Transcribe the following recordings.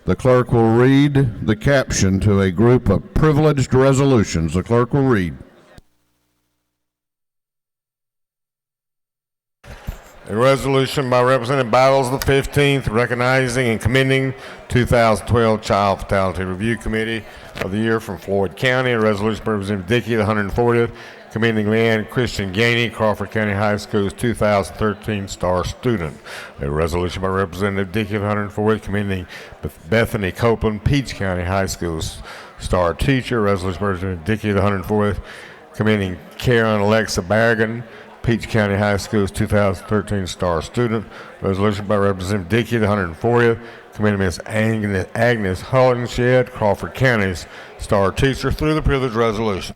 The clerk will read the caption to a group of privileged resolutions. The clerk will read. A resolution by Representative Battles the 15th recognizing and commending 2012 Child Fatality Review Committee of the Year from Floyd County. A resolution by Representative Dickey, the 140th, commending Leanne Christian Gainey, Crawford County High School's 2013 Star Student. A resolution by Representative Dickey, the 140th, commending Bethany Copeland, Peach County High School's Star Teacher. A resolution by Representative Dickey, the 140th, commending Karen Alexa Barragan, Peach County High School's 2013 Star Student. Resolution by Representative Dickey, the 140th, commending Ms. Agnes Hollingshed, Crawford County's Star Teacher, through the privilege resolution.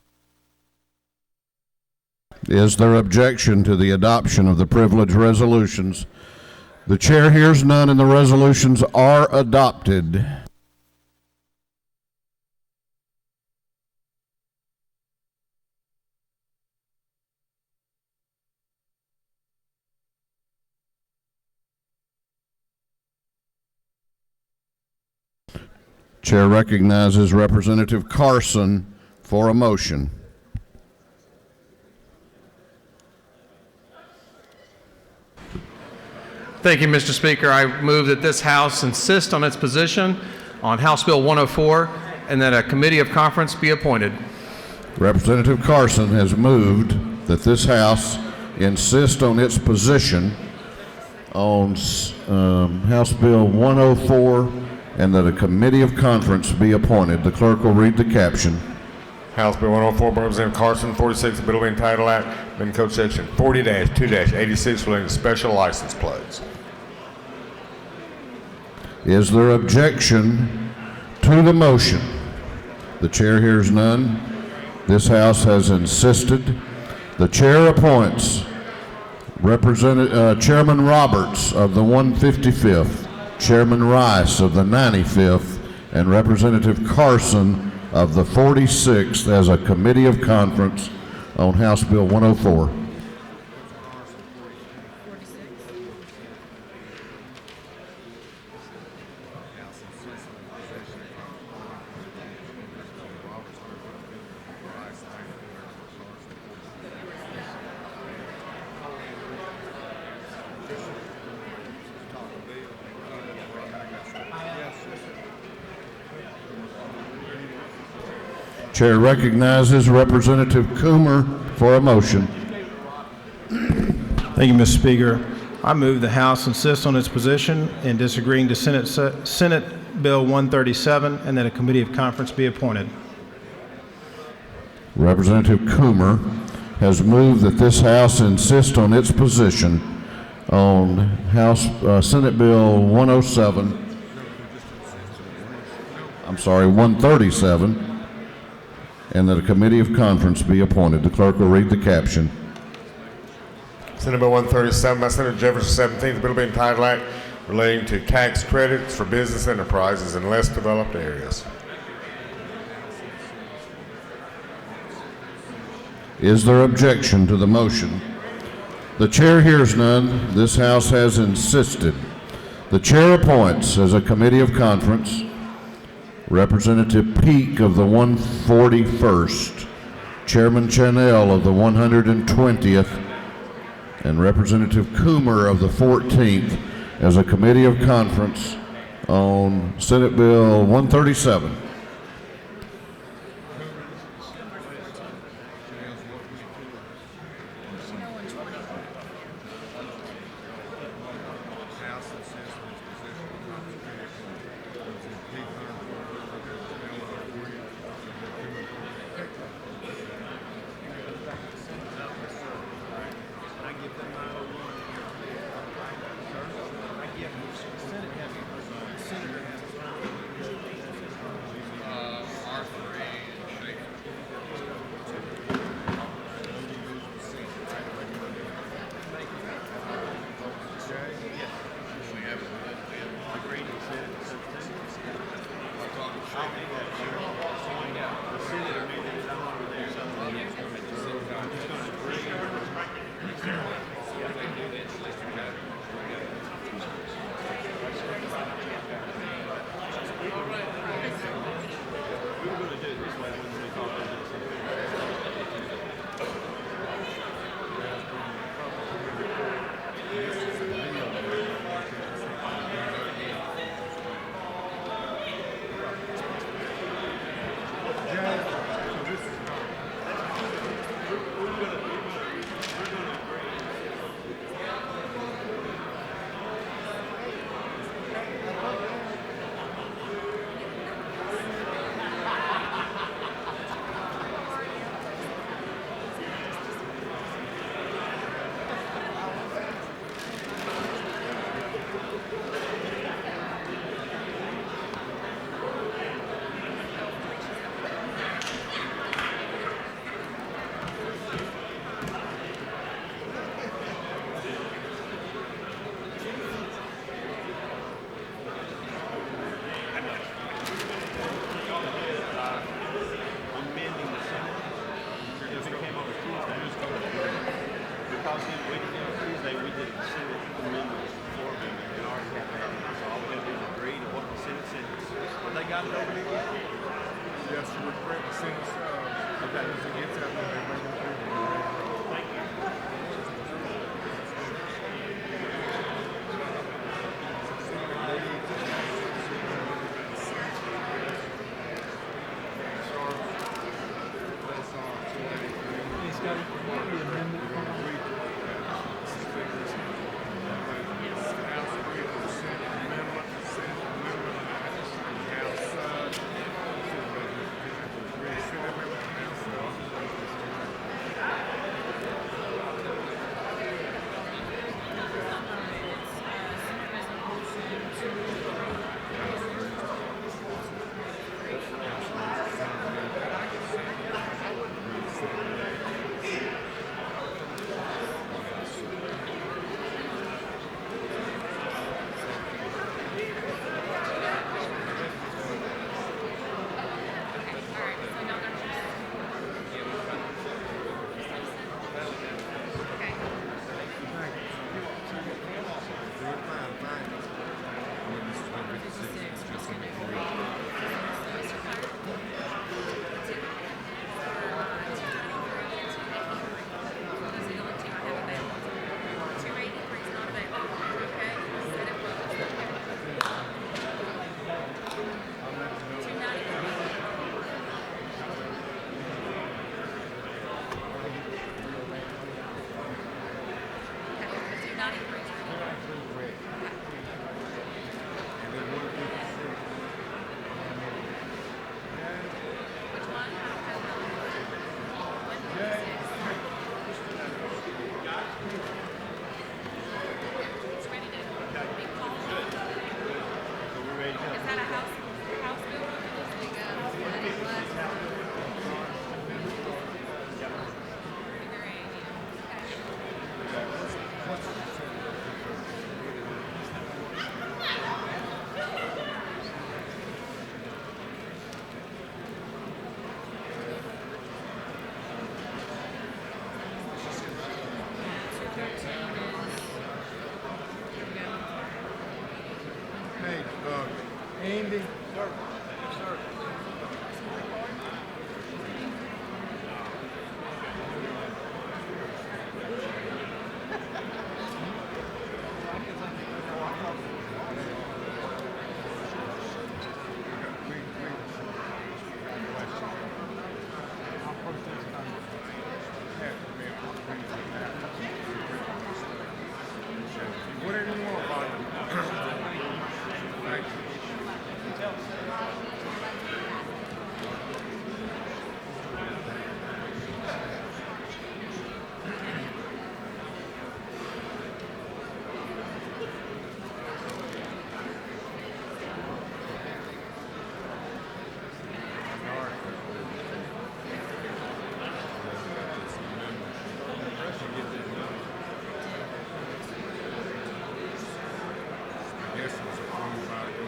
Is there objection to the adoption of the privilege resolutions? The chair hears none, and the resolutions are adopted. Chair recognizes Representative Carson for a motion. Thank you, Mr. Speaker. I move that this House insist on its position on House Bill 104 and that a committee of conference be appointed. Representative Carson has moved that this House insist on its position on House Bill 104 and that a committee of conference be appointed. The clerk will read the caption. House Bill 104 by Representative Carson, 46, the bill being entitled Act, amending Code Section 40-2-86 relating to special license plates. Is there objection to the motion? The chair hears none. This House has insisted. The chair appoints Chairman Roberts of the 155th, Chairman Rice of the 95th, and Representative Carson of the 46th as a committee of conference on House Bill 104. Chair recognizes Representative Coomer for a motion. Thank you, Mr. Speaker. I move the House insist on its position in disagreeing to Senate Bill 137 and that a committee of conference be appointed. Representative Coomer has moved that this House insist on its position on Senate Bill 137, and that a committee of conference be appointed. The clerk will read the caption. Senate Bill 137 by Senator Jefferson 17th, the bill being entitled Act relating to tax credits for business enterprises in less developed areas. Is there objection to the motion? The chair hears none. This House has insisted. The chair appoints as a committee of conference Representative Peake of the 141st, Chairman Chanel of the 120th, and Representative Coomer of the 14th as a committee of conference on Senate Bill 137. got it over there yet? Yes, you were correct. As soon as it gets out there, they bring it through. Thank you. Hey, Andy. Sir. Sir. Whatever you want, buddy. Thank you. Yes, it was approved by the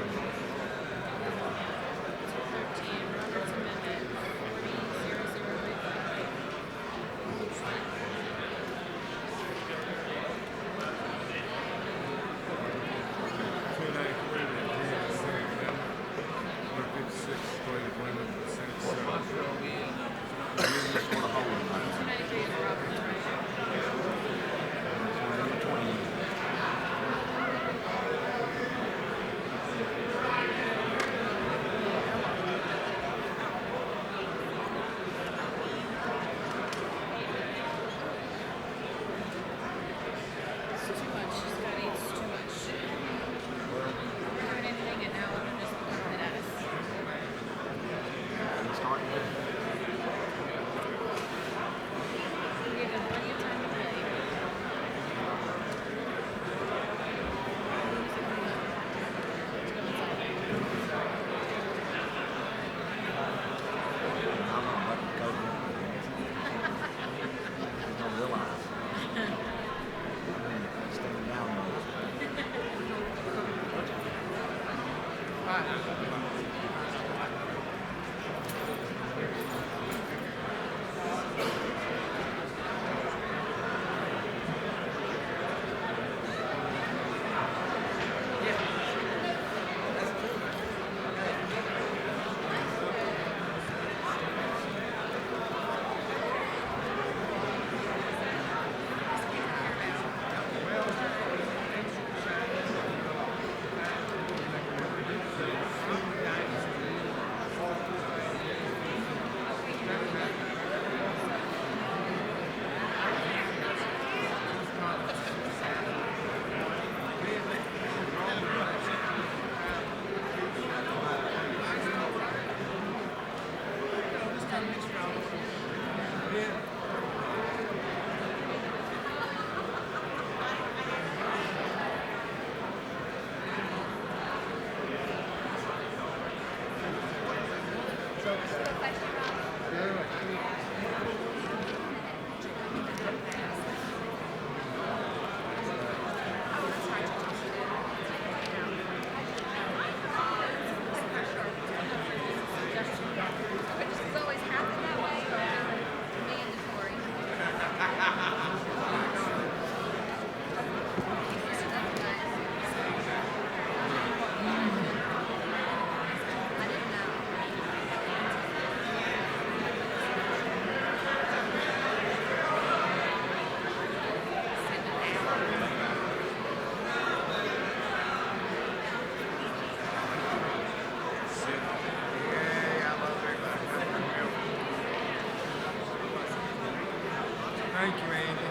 Thank you, Andy.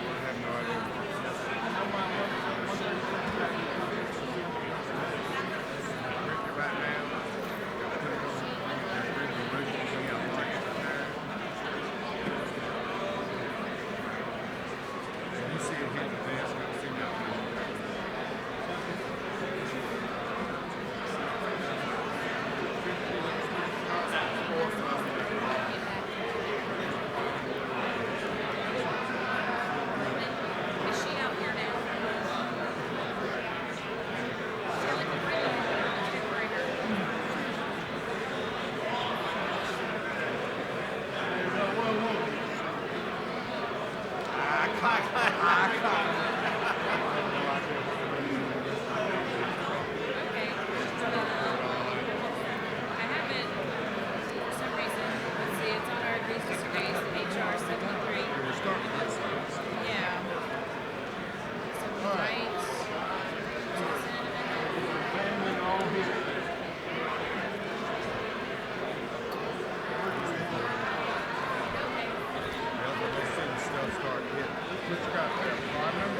I have no idea. Right now, you see it hit the desk, I see nothing. Is she out here now? You're looking for her. Okay. I haven't, for some reason, let's see, it's on our agrees disagrees, HR 73. Yeah. Civil rights. Okay. Stuff start hitting. What you got there? Apartment?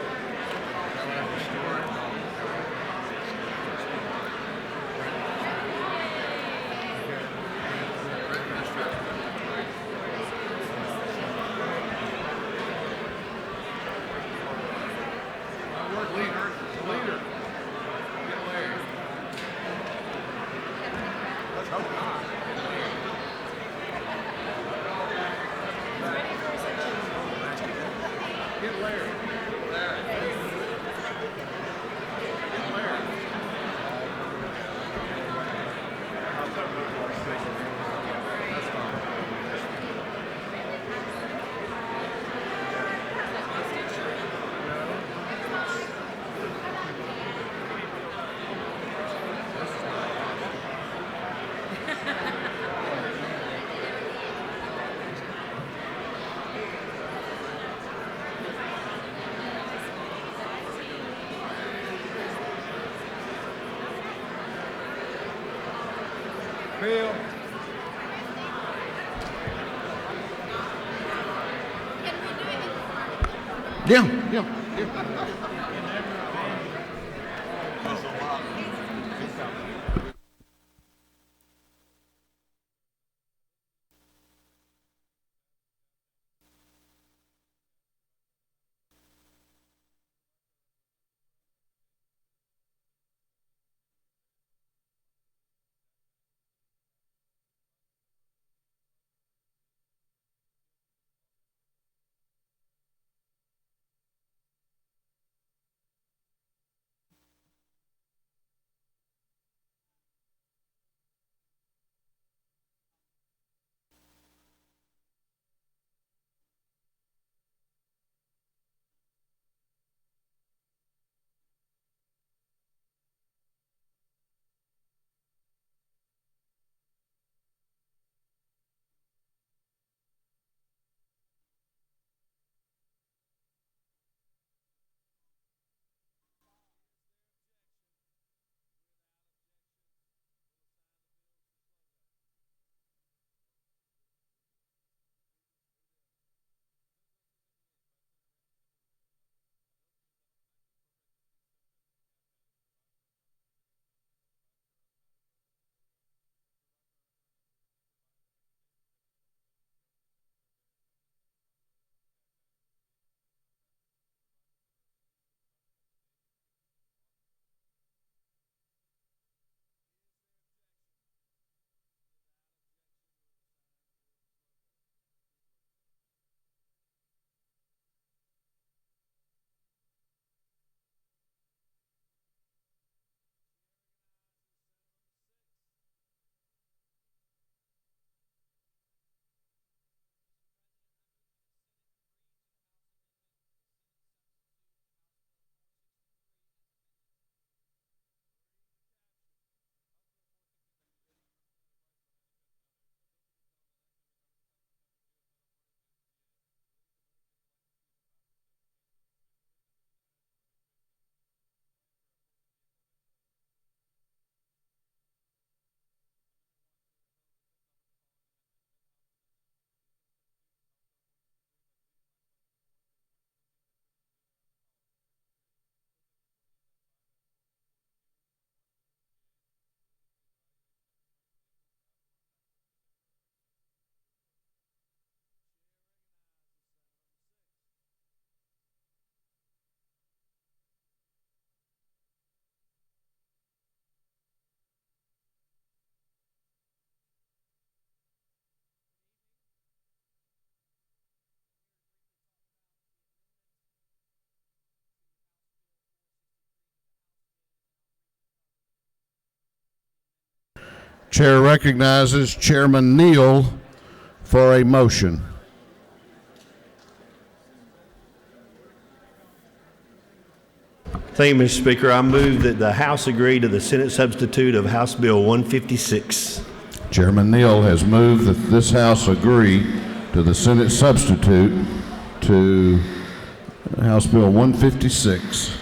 Bill? Yeah, yeah. Chair recognizes Chairman Neal for a motion. Thank you, Mr. Speaker. I move that the House agree to the Senate substitute of House Bill 156. Chairman Neal has moved that this House agree to the Senate substitute to House Bill 156.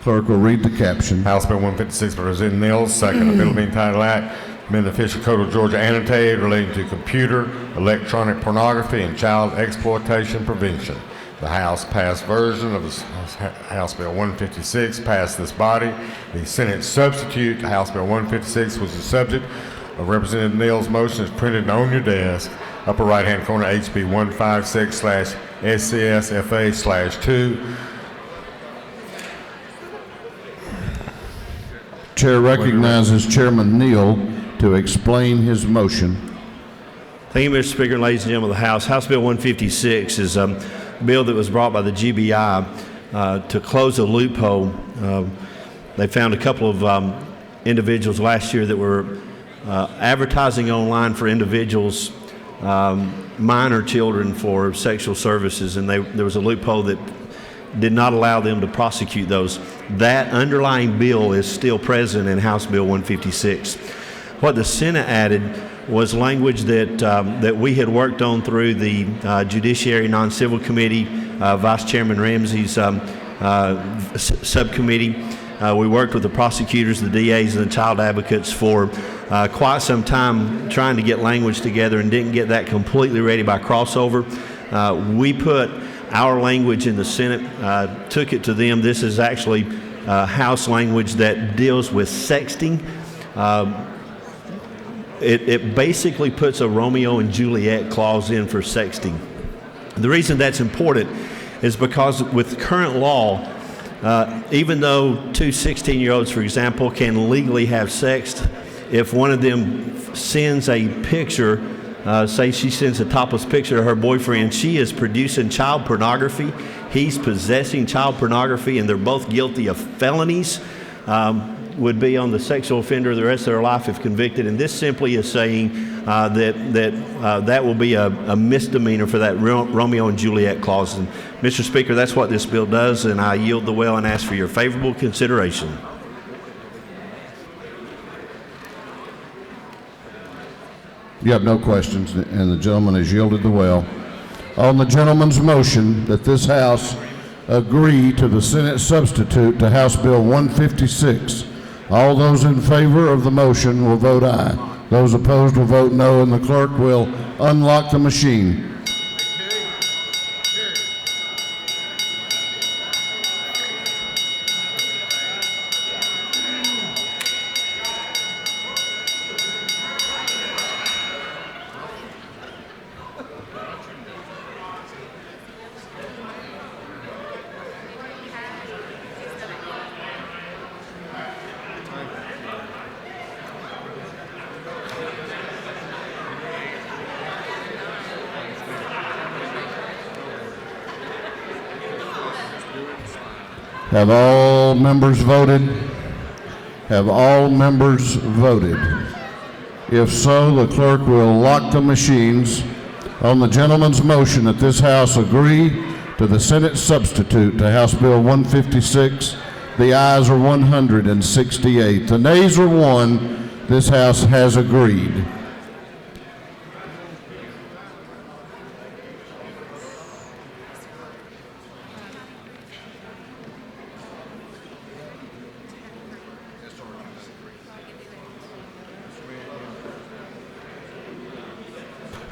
Clerk will read the caption. House Bill 156 by Representative Mills, second. A bill being titled Act, amend the official code of Georgia annotated relating to computer, electronic pornography, and child exploitation prevention. The House passed version of House Bill 156 passed this body. The Senate substitute to House Bill 156 was the subject of Representative Neal's motion is printed on your desk, upper right-hand corner, HB 156/SCSFA/2. Chair recognizes Chairman Neal to explain his motion. Thank you, Mr. Speaker, and ladies and gentlemen of the House. House Bill 156 is a bill that was brought by the GBI to close a loophole. They found a couple of individuals last year that were advertising online for individuals, minor children, for sexual services, and there was a loophole that did not allow them to prosecute those. That underlying bill is still present in House Bill 156. What the Senate added was language that we had worked on through the Judiciary Non-Civil Committee, Vice Chairman Ramsey's subcommittee. We worked with the prosecutors, the DAs, and the child advocates for quite some time trying to get language together and didn't get that completely ready by crossover. We put our language in the Senate, took it to them. This is actually House language that deals with sexting. It basically puts a Romeo and Juliet clause in for sexting. The reason that's important is because with current law, even though two 16-year-olds, for example, can legally have sex, if one of them sends a picture, say she sends a topless picture to her boyfriend, she is producing child pornography, he's possessing child pornography, and they're both guilty of felonies, would be on the sexual offender the rest of their life if convicted. And this simply is saying that will be a misdemeanor for that Romeo and Juliet clause. And Mr. Speaker, that's what this bill does, and I yield the well and ask for your favorable consideration. You have no questions, and the gentleman has yielded the well. On the gentleman's motion that this House agree to the Senate substitute to House Bill 156, all those in favor of the motion will vote aye. Those opposed will vote no, and the clerk will unlock the machine. Have all members voted? Have all members voted? If so, the clerk will lock the machines. On the gentleman's motion that this House agree to the Senate substitute to House Bill 156, the ayes are 168. The nays are 1. This House has agreed.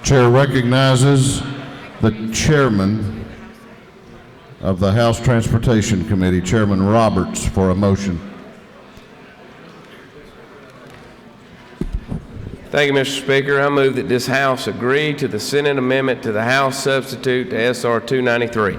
Chair recognizes the chairman of the House Transportation Committee, Chairman Roberts, for a motion. Thank you, Mr. Speaker. I move that this House agree to the Senate amendment to the House substitute to SR 293.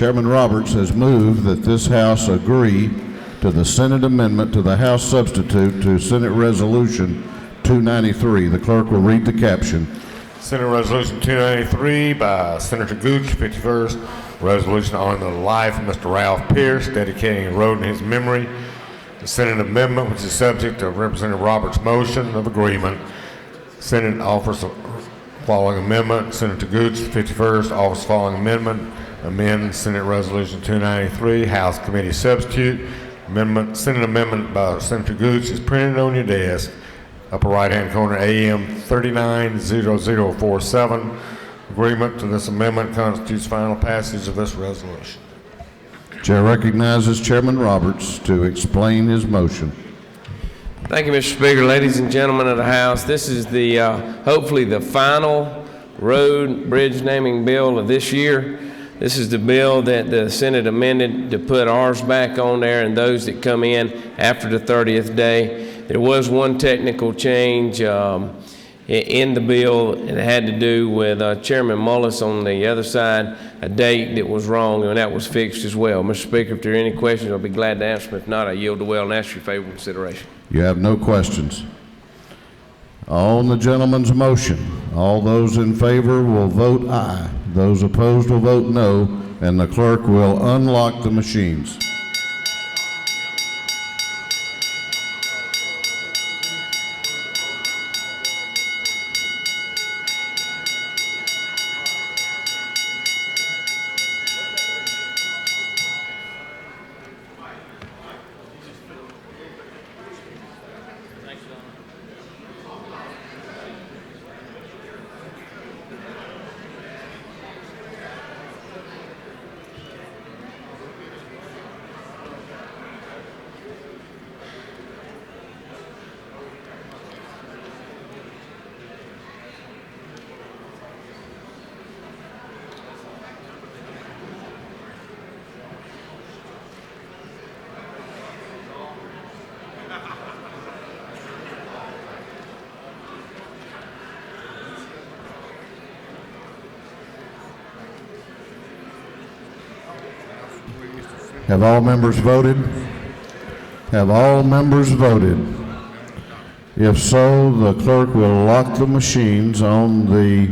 Chairman Roberts has moved that this House agree to the Senate amendment to the House substitute to Senate Resolution 293. The clerk will read the caption. Senate Resolution 293 by Senator Gooch, 51st, resolution on the life of Mr. Ralph Pierce, dedicating a road in his memory. The Senate amendment, which is subject to Representative Roberts' motion of agreement. Senate offers the following amendment. Senator Gooch, 51st, offers the following amendment. Amend Senate Resolution 293, House Committee substitute. Amendment, Senate amendment by Senator Gooch is printed on your desk. Upper right-hand corner, AM 390047. Agreement to this amendment constitutes final passage of this resolution. Chair recognizes Chairman Roberts to explain his motion. Thank you, Mr. Speaker. Ladies and gentlemen of the House, this is the hopefully the final road bridge naming bill of this year. This is the bill that the Senate amended to put ours back on there and those that come in after the 30th day. There was one technical change in the bill, and it had to do with Chairman Mullis on the other side, a date that was wrong, and that was fixed as well. Mr. Speaker, if there are any questions, I'll be glad to answer them. If not, I yield the well and ask for your favorable consideration. You have no questions. On the gentleman's motion, all those in favor will vote aye. Those opposed will vote no, and the clerk will unlock the machines. Have all members voted? Have all members voted? If so, the clerk will lock the machines on the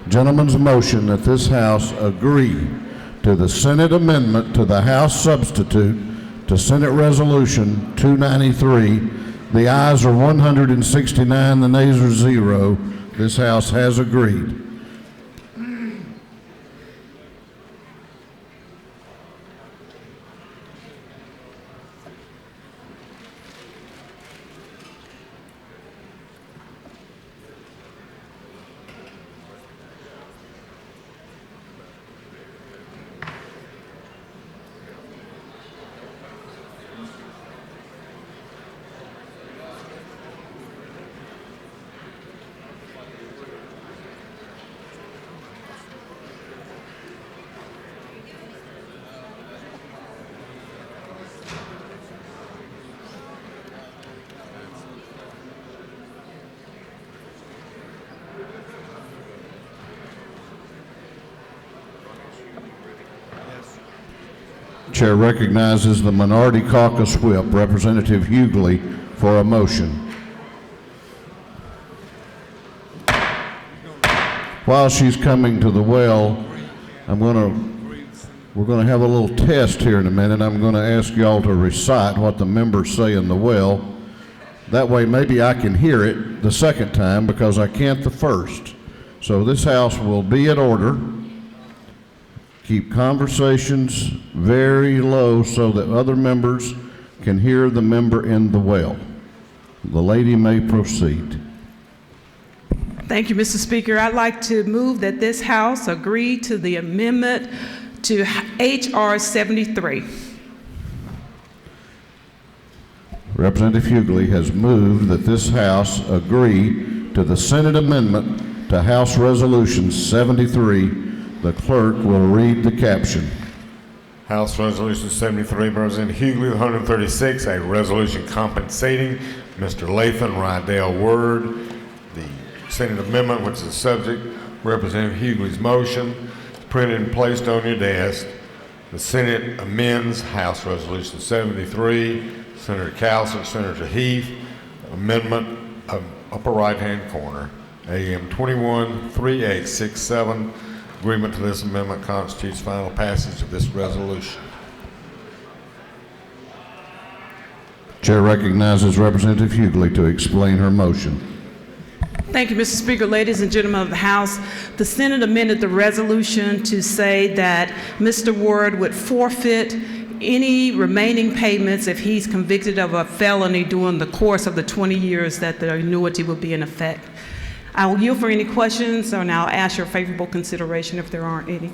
gentleman's motion that this House agree to the Senate amendment to the House substitute to Senate Resolution 293. The ayes are 169, the nays are 0. This House has agreed. Chair recognizes the Minority Caucus Whip, Representative Hughley, for a motion. While she's coming to the well, we're going to have a little test here in a minute. I'm going to ask y'all to recite what the members say in the well. That way maybe I can hear it the second time because I can't the first. So this House will be in order. Keep conversations very low so that other members can hear the member in the well. The lady may proceed. Thank you, Mr. Speaker. I'd like to move that this House agree to the amendment to H.R. 73. Representative Hughley has moved that this House agree to the Senate amendment to House Resolution 73. The clerk will read the caption. House Resolution 73, President Hughley, 136, a resolution compensating Mr. Lathan Rydell Word. The Senate amendment, which is the subject, Representative Hughley's motion, printed and placed on your desk. The Senate amends House Resolution 73, Senator Callison, Senator Heath, amendment of upper right-hand corner, AM 213867. Agreement to this amendment constitutes final passage of this resolution. Chair recognizes Representative Hughley to explain her motion. Thank you, Mr. Speaker. Ladies and gentlemen of the House, the Senate amended the resolution to say that Mr. Ward would forfeit any remaining payments if he's convicted of a felony during the course of the 20 years that the annuity will be in effect. I will yield for any questions, and I'll ask your favorable consideration if there aren't any.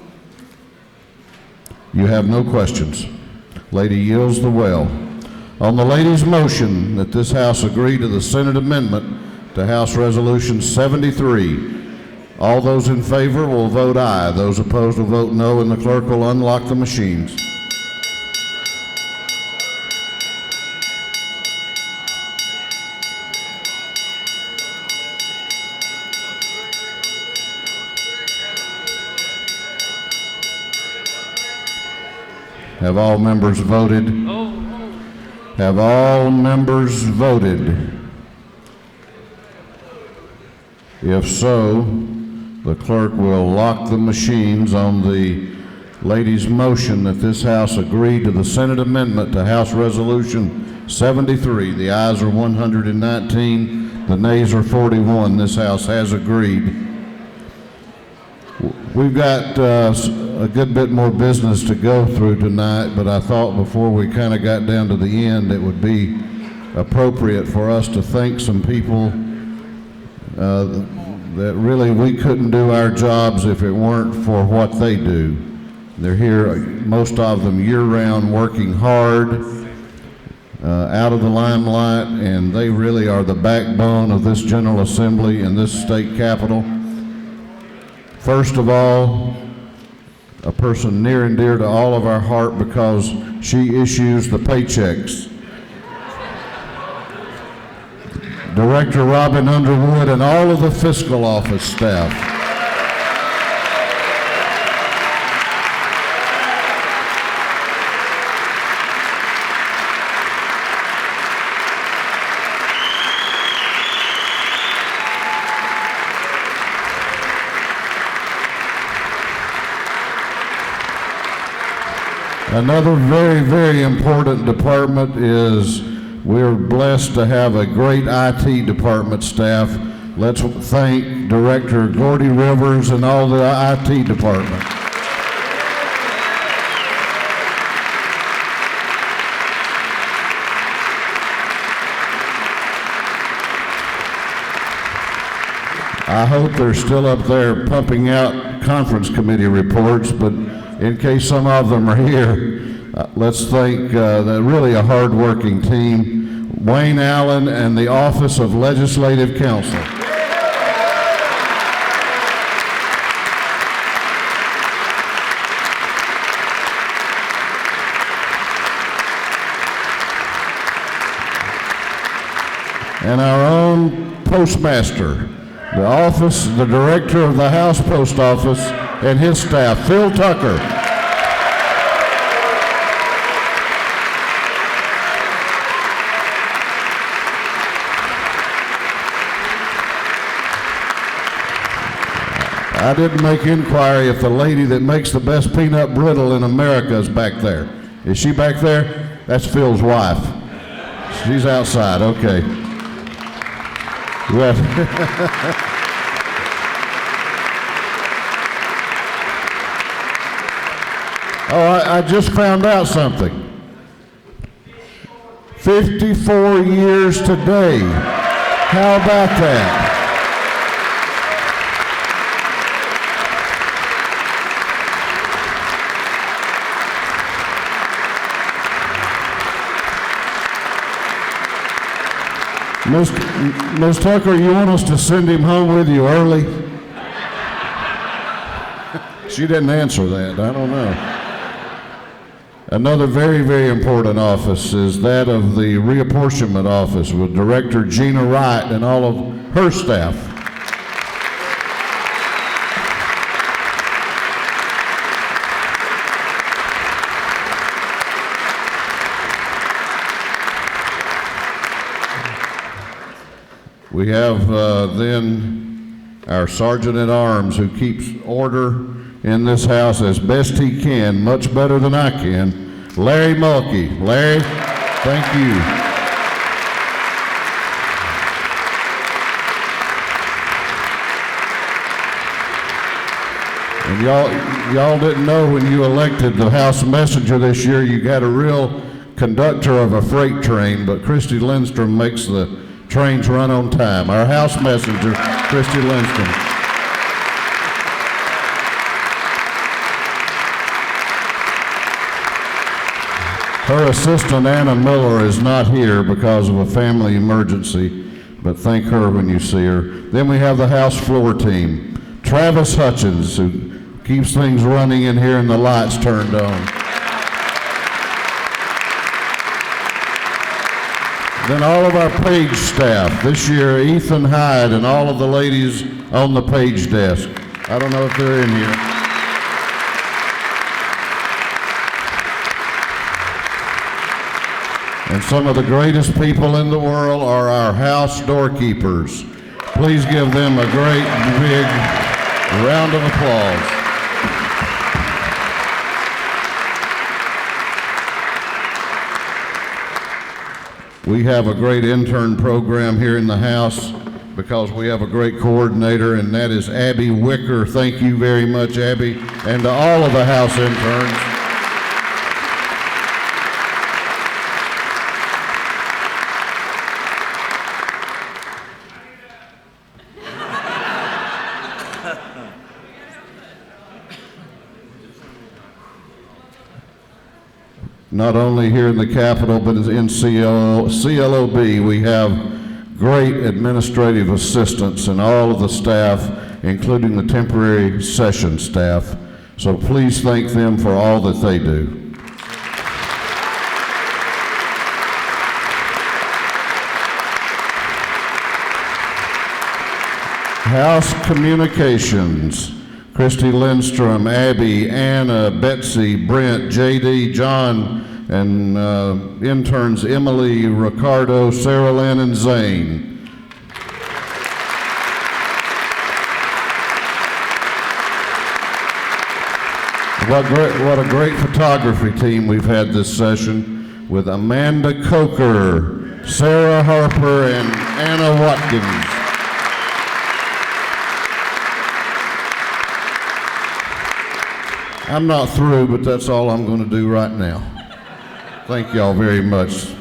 You have no questions. Lady yields the well. On the lady's motion that this House agree to the Senate amendment to House Resolution 73, all those in favor will vote aye. Those opposed will vote no, and the clerk will unlock the machines. Have all members voted? Have all members voted? If so, the clerk will lock the machines on the lady's motion that this House agree to the Senate amendment to House Resolution 73. The ayes are 119, the nays are 41. This House has agreed. We've got a good bit more business to go through tonight, but I thought before we kind of got down to the end, it would be appropriate for us to thank some people that really we couldn't do our jobs if it weren't for what they do. They're here, most of them year-round, working hard, out of the limelight, and they really are the backbone of this General Assembly and this state capitol. First of all, a person near and dear to all of our heart because she issues the paychecks. Director Robin Underwood and all of the fiscal office staff. Another very, very important department is we're blessed to have a great IT department staff. Let's thank Director Gordy Rivers and all the IT department. I hope they're still up there pumping out conference committee reports, but in case some of them are here, let's thank really a hard-working team, Wayne Allen and the Office of Legislative Counsel. And our own postmaster, the director of the House Post Office and his staff, Phil Tucker. I didn't make inquiry if the lady that makes the best peanut brittle in America is back there. Is she back there? That's Phil's wife. She's outside, okay. Well, I just found out something. 54 years today. How about that? Ms. Tucker, you want us to send him home with you early? She didn't answer that. I don't know. Another very, very important office is that of the reapportionment office with Director Gina Wright and all of her staff. We have then our Sergeant at Arms who keeps order in this house as best he can, much better than I can, Larry Mulkey. Larry, thank you. And y'all didn't know when you elected the House Messenger this year, you got a real conductor of a freight train, but Christy Lindstrom makes the trains run on time. Our House Messenger, Christy Lindstrom. Her assistant, Anna Miller, is not here because of a family emergency, but thank her when you see her. Then we have the House floor team. Travis Hutchins, who keeps things running in here and the lights turned on. Then all of our page staff. This year, Ethan Hyde and all of the ladies on the page desk. I don't know if they're in here. And some of the greatest people in the world are our house doorkeepers. Please give them a great big round of applause. We have a great intern program here in the house because we have a great coordinator, and that is Abby Wicker. Thank you very much, Abby, and to all of the house interns. Not only here in the Capitol, but in CLOB, we have great administrative assistants and all of the staff, including the temporary session staff. So please thank them for all that they do. House Communications. Christy Lindstrom, Abby, Anna, Betsy, Brent, JD, John, and interns Emily, Ricardo, Sarah Lynn, and Zane. What a great photography team we've had this session with Amanda Coker, Sarah Harper, and Anna Watkins. I'm not through, but that's all I'm going to do right now. Thank y'all very much.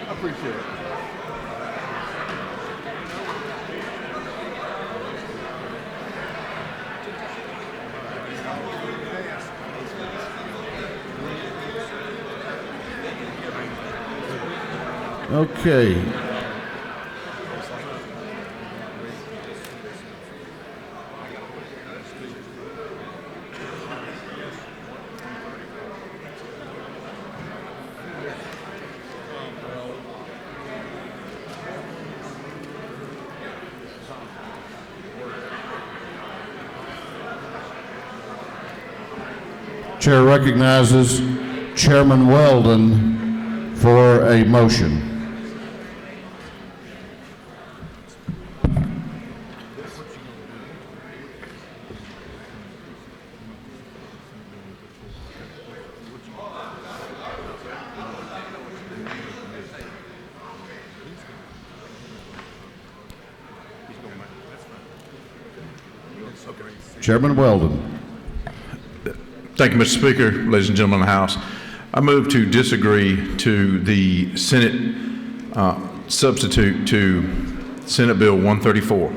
Appreciate it. Okay. Chair recognizes Chairman Weldon for a motion. Chairman Weldon. Thank you, Mr. Speaker, ladies and gentlemen of the House. I move to disagree to the Senate substitute to Senate Bill 134.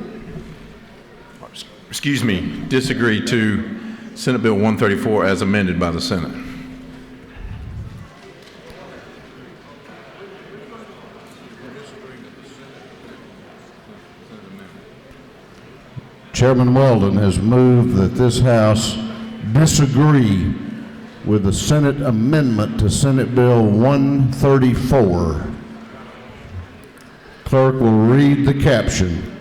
Excuse me, disagree to Senate Bill 134 as amended by the Senate. Chairman Weldon has moved that this House disagree with the Senate amendment to Senate Bill 134. Clerk will read the caption.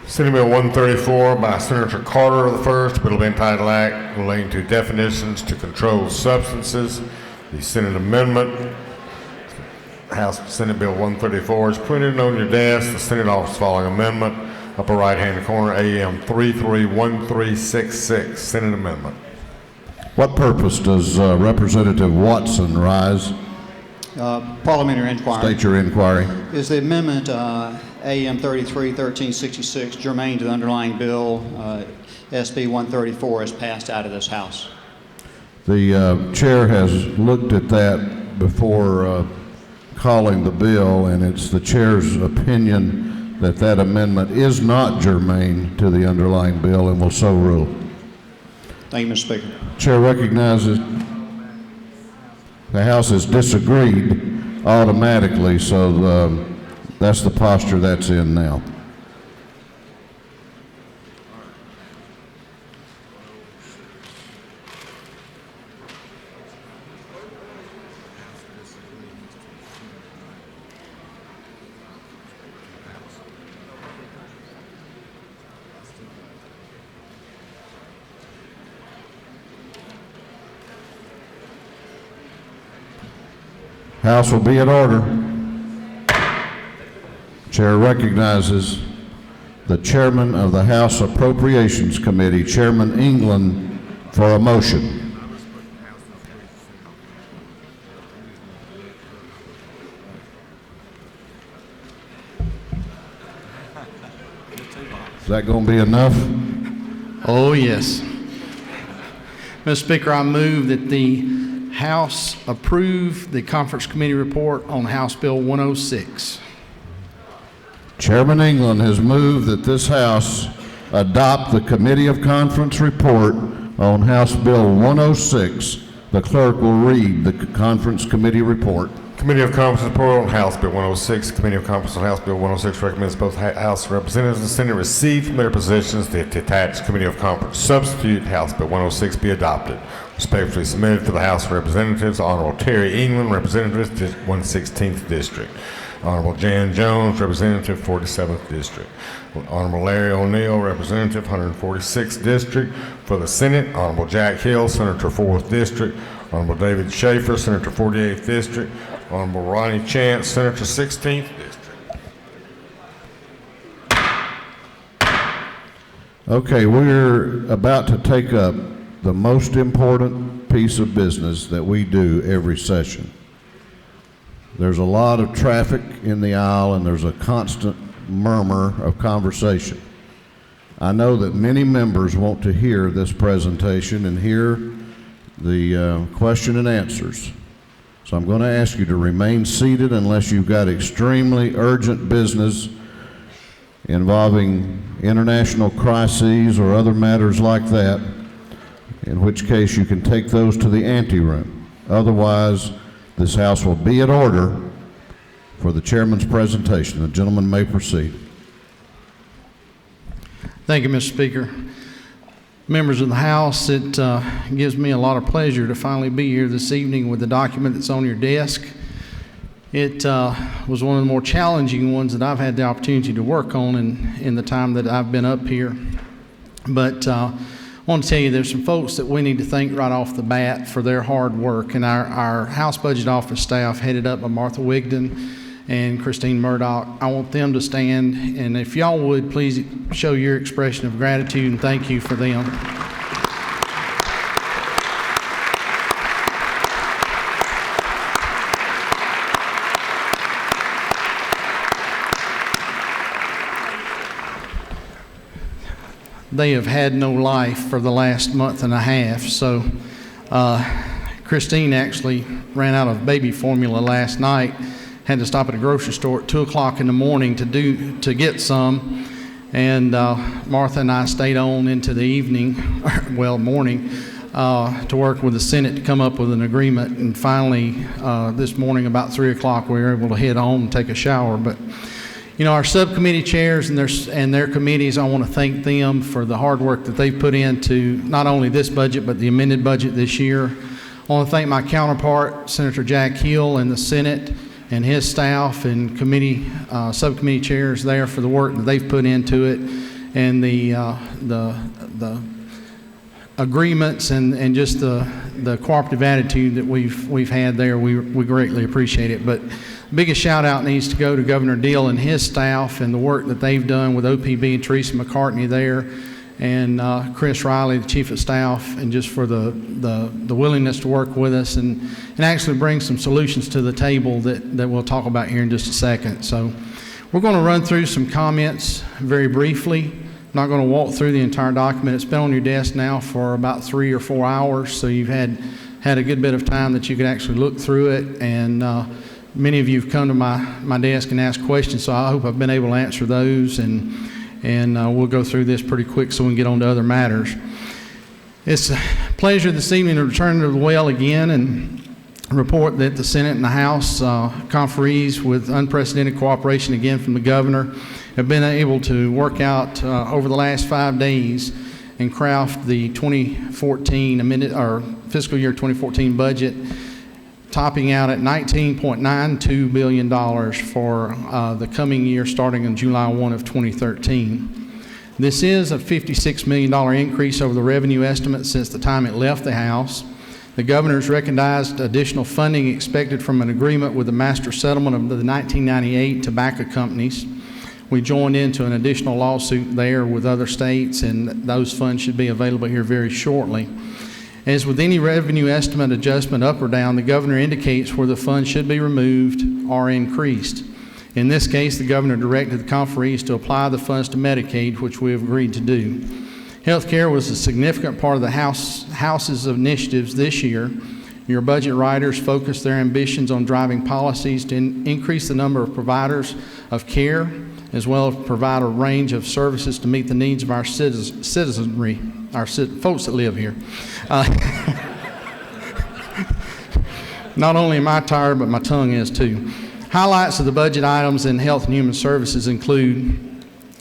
Senate Bill 134 by Senator Carter the first, bill will be entitled Act relating to definitions to controlled substances. The Senate amendment, House Senate Bill 134 is printed on your desk. The Senate Office following amendment, upper right-hand corner, AM 331366, Senate amendment. What purpose does Representative Watson rise? Parliamentary inquiry. State your inquiry. Is the amendment AM 331366 germane to the underlying bill SB 134 as passed out of this House? The chair has looked at that before calling the bill, and it's the chair's opinion that that amendment is not germane to the underlying bill and will so rule. Thank you, Mr. Speaker. Chair recognizes the House has disagreed automatically, so that's the posture that's in now. House will be in order. Chair recognizes the chairman of the House Appropriations Committee, Chairman England, for a motion. Is that going to be enough? Oh, yes. Mr. Speaker, I move that the House approve the conference committee report on House Bill 106. Chairman England has moved that this House adopt the Committee of Conference report on House Bill 106. The clerk will read the conference committee report. Committee of Conference report on House Bill 106. Committee of Conference on House Bill 106 recommends both House Representatives and Senate receive from their positions the attached Committee of Conference substitute House Bill 106 be adopted. Respectfully submitted to the House of Representatives, Honorable Terry England, Representative 116th District. Honorable Jan Jones, Representative 47th District. Honorable Larry O'Neill, Representative 146th District. For the Senate, Honorable Jack Hill, Senator 4th District. Honorable David Schaefer, Senator 48th District. Honorable Ronnie Chance, Senator 16th District. Okay, we're about to take up the most important piece of business that we do every session. There's a lot of traffic in the aisle and there's a constant murmur of conversation. I know that many members want to hear this presentation and hear the question and answers. So I'm going to ask you to remain seated unless you've got extremely urgent business involving international crises or other matters like that, in which case you can take those to the anteroom. Otherwise, this House will be in order for the chairman's presentation. The gentleman may proceed. Thank you, Mr. Speaker. Members of the House, it gives me a lot of pleasure to finally be here this evening with the document that's on your desk. It was one of the more challenging ones that I've had the opportunity to work on in the time that I've been up here. But I want to tell you there's some folks that we need to thank right off the bat for their hard work. And our House Budget Office staff, headed up by Martha Wigden and Christine Murdoch, I want them to stand, and if y'all would, please show your expression of gratitude and thank you for them. They have had no life for the last month and a half, so Christine actually ran out of baby formula last night, had to stop at a grocery store at 2 o'clock in the morning to get some, and Martha and I stayed on into the evening, morning, to work with the Senate to come up with an agreement, and finally this morning about 3 o'clock we were able to head home and take a shower. But You know, our subcommittee chairs and their committees, I want to thank them for the hard work that they've put into not only this budget, but the amended budget this year. I want to thank my counterpart, Senator Jack Hill, in the Senate, and his staff and subcommittee chairs there for the work that they've put into it, and the agreements and just the cooperative attitude that we've had there. We greatly appreciate it. But the biggest shout out needs to go to Governor Deal and his staff and the work that they've done with OPB and Teresa McCartney there, and Chris Riley, the Chief of Staff, and just for the willingness to work with us and actually bring some solutions to the table that we'll talk about here in just a second. So we're going to run through some comments very briefly. I'm not going to walk through the entire document. It's been on your desk now for about 3 or 4 hours, so you've had a good bit of time that you could actually look through it, and many of you have come to my desk and asked questions, so I hope I've been able to answer those, and we'll go through this pretty quick so we can get on to other matters. It's a pleasure this evening to return to the well again and report that the Senate and the House conferees, with unprecedented cooperation again from the governor, have been able to work out over the last 5 days and craft the 2014 amended or fiscal year 2014 budget, topping out at $19.92 billion for the coming year starting on July 1 of 2013. This is a $56 million increase over the revenue estimate since the time it left the House. The governor's recognized additional funding expected from an agreement with the master settlement of the 1998 tobacco companies. We joined into an additional lawsuit there with other states, and those funds should be available here very shortly. As with any revenue estimate adjustment up or down, the governor indicates where the funds should be removed or increased. In this case, the governor directed the conferees to apply the funds to Medicaid, which we have agreed to do. Healthcare was a significant part of the House's initiatives this year. Your budget writers focused their ambitions on driving policies to increase the number of providers of care, as well as provide a range of services to meet the needs of our citizenry, folks that live here. Not only am I tired, but my tongue is too. Highlights of the budget items in Health and Human Services include,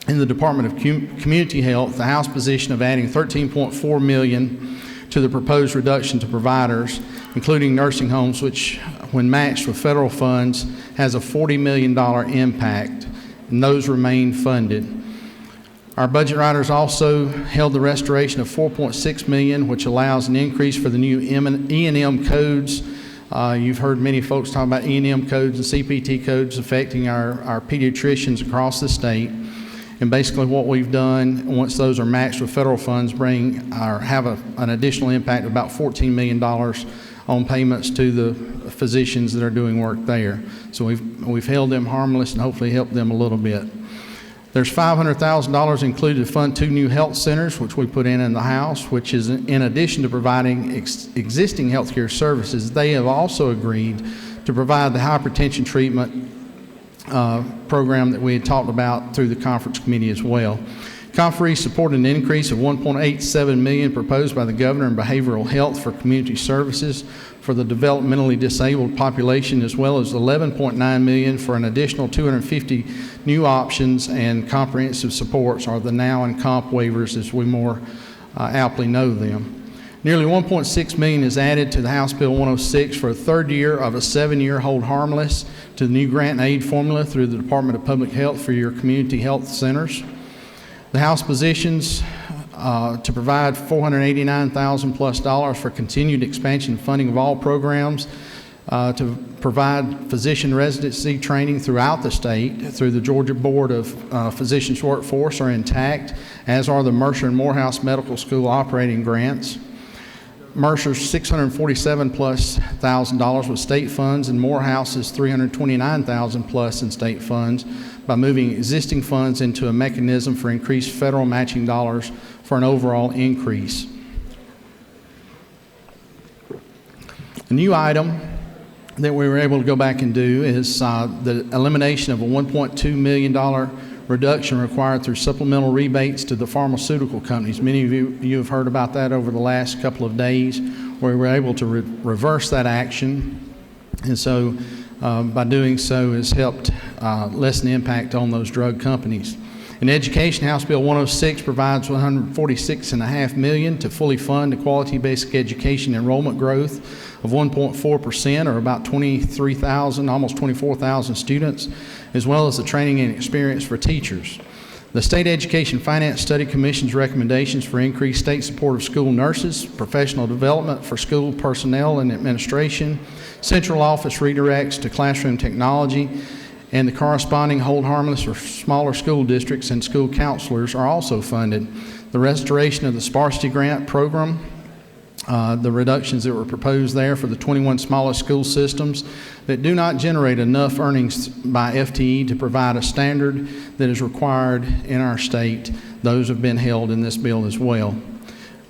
in the Department of Community Health, the House position of adding $13.4 million to the proposed reduction to providers, including nursing homes, which, when matched with federal funds, has a $40 million impact, and those remain funded. Our budget writers also held the restoration of $4.6 million, which allows an increase for the new E&M codes. You've heard many folks talk about E&M codes and CPT codes affecting our pediatricians across the state. And basically what we've done, once those are matched with federal funds, have an additional impact of about $14 million on payments to the physicians that are doing work there. So we've held them harmless and hopefully helped them a little bit. There's $500,000 included to fund 2 new health centers, which we put in the House, which is in addition to providing existing healthcare services. They have also agreed to provide the hypertension treatment program that we had talked about through the conference committee as well. Conferees supported an increase of $1.87 million proposed by the governor in behavioral health for community services for the developmentally disabled population, as well as $11.9 million for an additional 250 new options and comprehensive supports, or the now and comp waivers as we more aptly know them. Nearly $1.6 million is added to the House Bill 106 for a third year of a 7-year hold harmless to the new grant and aid formula through the Department of Public Health for your community health centers. The House positions to provide $489,000 plus for continued expansion and funding of all programs, to provide physician residency training throughout the state through the Georgia Board of Physicians Workforce are intact, as are the Mercer and Morehouse Medical School operating grants. Mercer's $647,000 plus with state funds, and Morehouse's $329,000 plus in state funds, by moving existing funds into a mechanism for increased federal matching dollars for an overall increase. A new item that we were able to go back and do is the elimination of a $1.2 million reduction required through supplemental rebates to the pharmaceutical companies. Many of you have heard about that over the last couple of days, where we were able to reverse that action. And so by doing so has helped lessen the impact on those drug companies. In education, House Bill 106 provides $146.5 million to fully fund the quality basic education enrollment growth of 1.4%, or about 23,000, almost 24,000 students, as well as the training and experience for teachers. The State Education Finance Study Commission's recommendations for increased state support of school nurses, professional development for school personnel and administration, central office redirects to classroom technology, and the corresponding hold harmless or smaller school districts and school counselors are also funded. The restoration of the sparsity grant program, the reductions that were proposed there for the 21 smallest school systems that do not generate enough earnings by FTE to provide a standard that is required in our state, those have been held in this bill as well.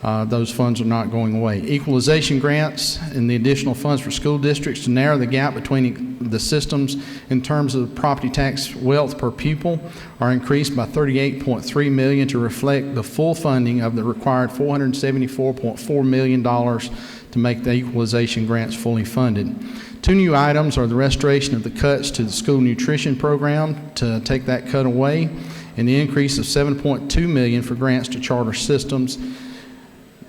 Those funds are not going away. Equalization grants and the additional funds for school districts to narrow the gap between the systems in terms of property tax wealth per pupil are increased by $38.3 million to reflect the full funding of the required $474.4 million to make the equalization grants fully funded. Two new items are the restoration of the cuts to the school nutrition program to take that cut away, and the increase of $7.2 million for grants to charter systems.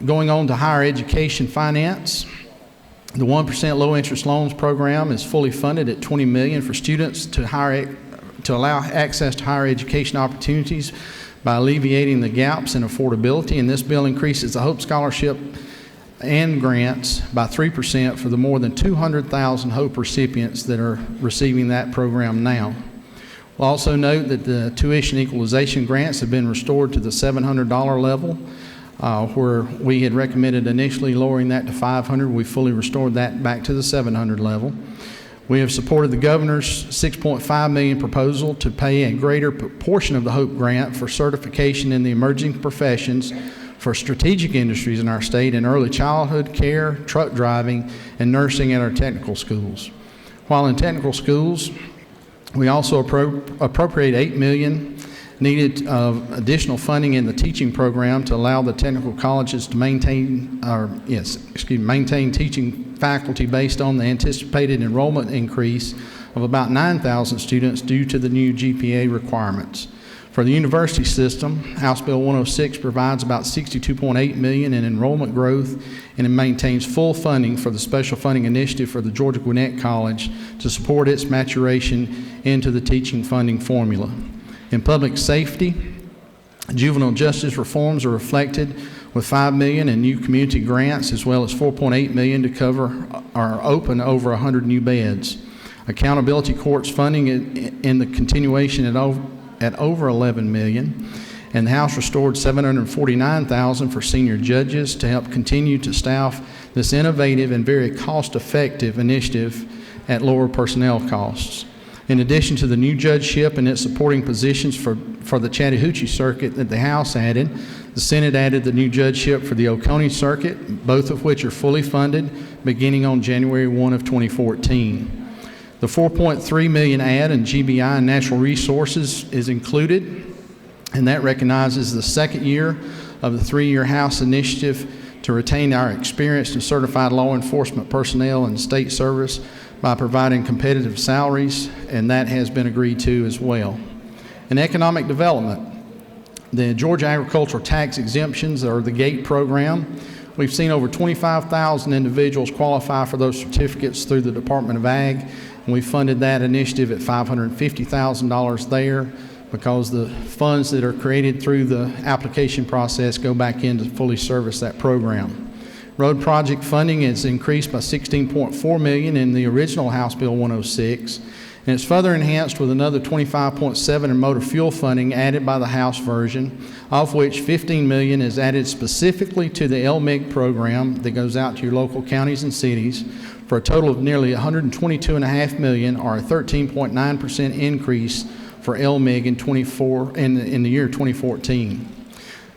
Going on to higher education finance, the 1% low interest loans program is fully funded at $20 million for students to allow access to higher education opportunities by alleviating the gaps in affordability. And this bill increases the Hope Scholarship and grants by 3% for the more than 200,000 Hope recipients that are receiving that program now. We'll also note that the tuition equalization grants have been restored to the $700 level. Where we had recommended initially lowering that to $500, we fully restored that back to the $700 level. We have supported the governor's $6.5 million proposal to pay a greater portion of the HOPE grant for certification in the emerging professions for strategic industries in our state in early childhood care, truck driving, and nursing at our technical schools. While in technical schools, we also appropriate $8 million needed additional funding in the teaching program to allow the technical colleges to maintain teaching faculty based on the anticipated enrollment increase of about 9,000 students due to the new GPA requirements. For the university system, House Bill 106 provides about $62.8 million in enrollment growth, and it maintains full funding for the special funding initiative for the Georgia Gwinnett College to support its maturation into the teaching funding formula. In public safety, juvenile justice reforms are reflected with $5 million in new community grants, as well as $4.8 million to cover or open over 100 new beds. Accountability courts funding in the continuation at over $11 million, and the House restored $749,000 for senior judges to help continue to staff this innovative and very cost-effective initiative at lower personnel costs. In addition to the new judgeship and its supporting positions for the Chattahoochee Circuit that the House added, the Senate added the new judgeship for the Oconee Circuit, both of which are fully funded beginning on January 1 of 2014. The $4.3 million add in GBI and natural resources is included, and that recognizes the second year of the 3-year House initiative to retain our experienced and certified law enforcement personnel in state service by providing competitive salaries, and that has been agreed to as well. In economic development, the Georgia Agricultural Tax Exemptions, or the GATE program, we've seen over 25,000 individuals qualify for those certificates through the Department of Ag, and we funded that initiative at $550,000 there because the funds that are created through the application process go back in to fully service that program. Road project funding is increased by $16.4 million in the original House Bill 106, and it's further enhanced with another $25.7 in motor fuel funding added by the House version, of which $15 million is added specifically to the LMIG program that goes out to your local counties and cities for a total of nearly $122.5 million, or a 13.9% increase for LMIG in the year 2014.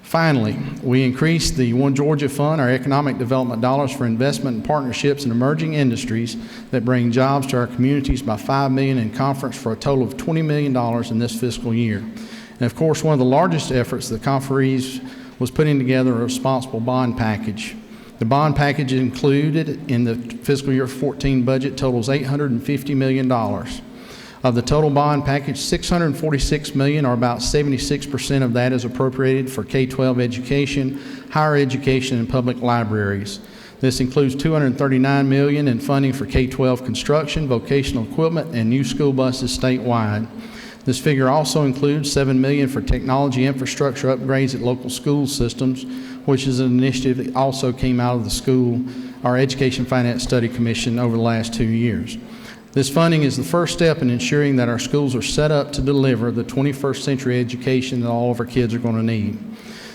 Finally, we increased the One Georgia Fund, our economic development dollars for investment and partnerships in emerging industries that bring jobs to our communities by $5 million in conference for a total of $20 million in this fiscal year. And of course, one of the largest efforts of the conferees was putting together a responsible bond package. The bond package included in the fiscal year 14 budget totals $850 million. Of the total bond package, $646 million, or about 76% of that, is appropriated for K-12 education, higher education, and public libraries. This includes $239 million in funding for K-12 construction, vocational equipment, and new school buses statewide. This figure also includes $7 million for technology infrastructure upgrades at local school systems, which is an initiative that also came out of our Education Finance Study Commission over the last 2 years. This funding is the first step in ensuring that our schools are set up to deliver the 21st century education that all of our kids are going to need.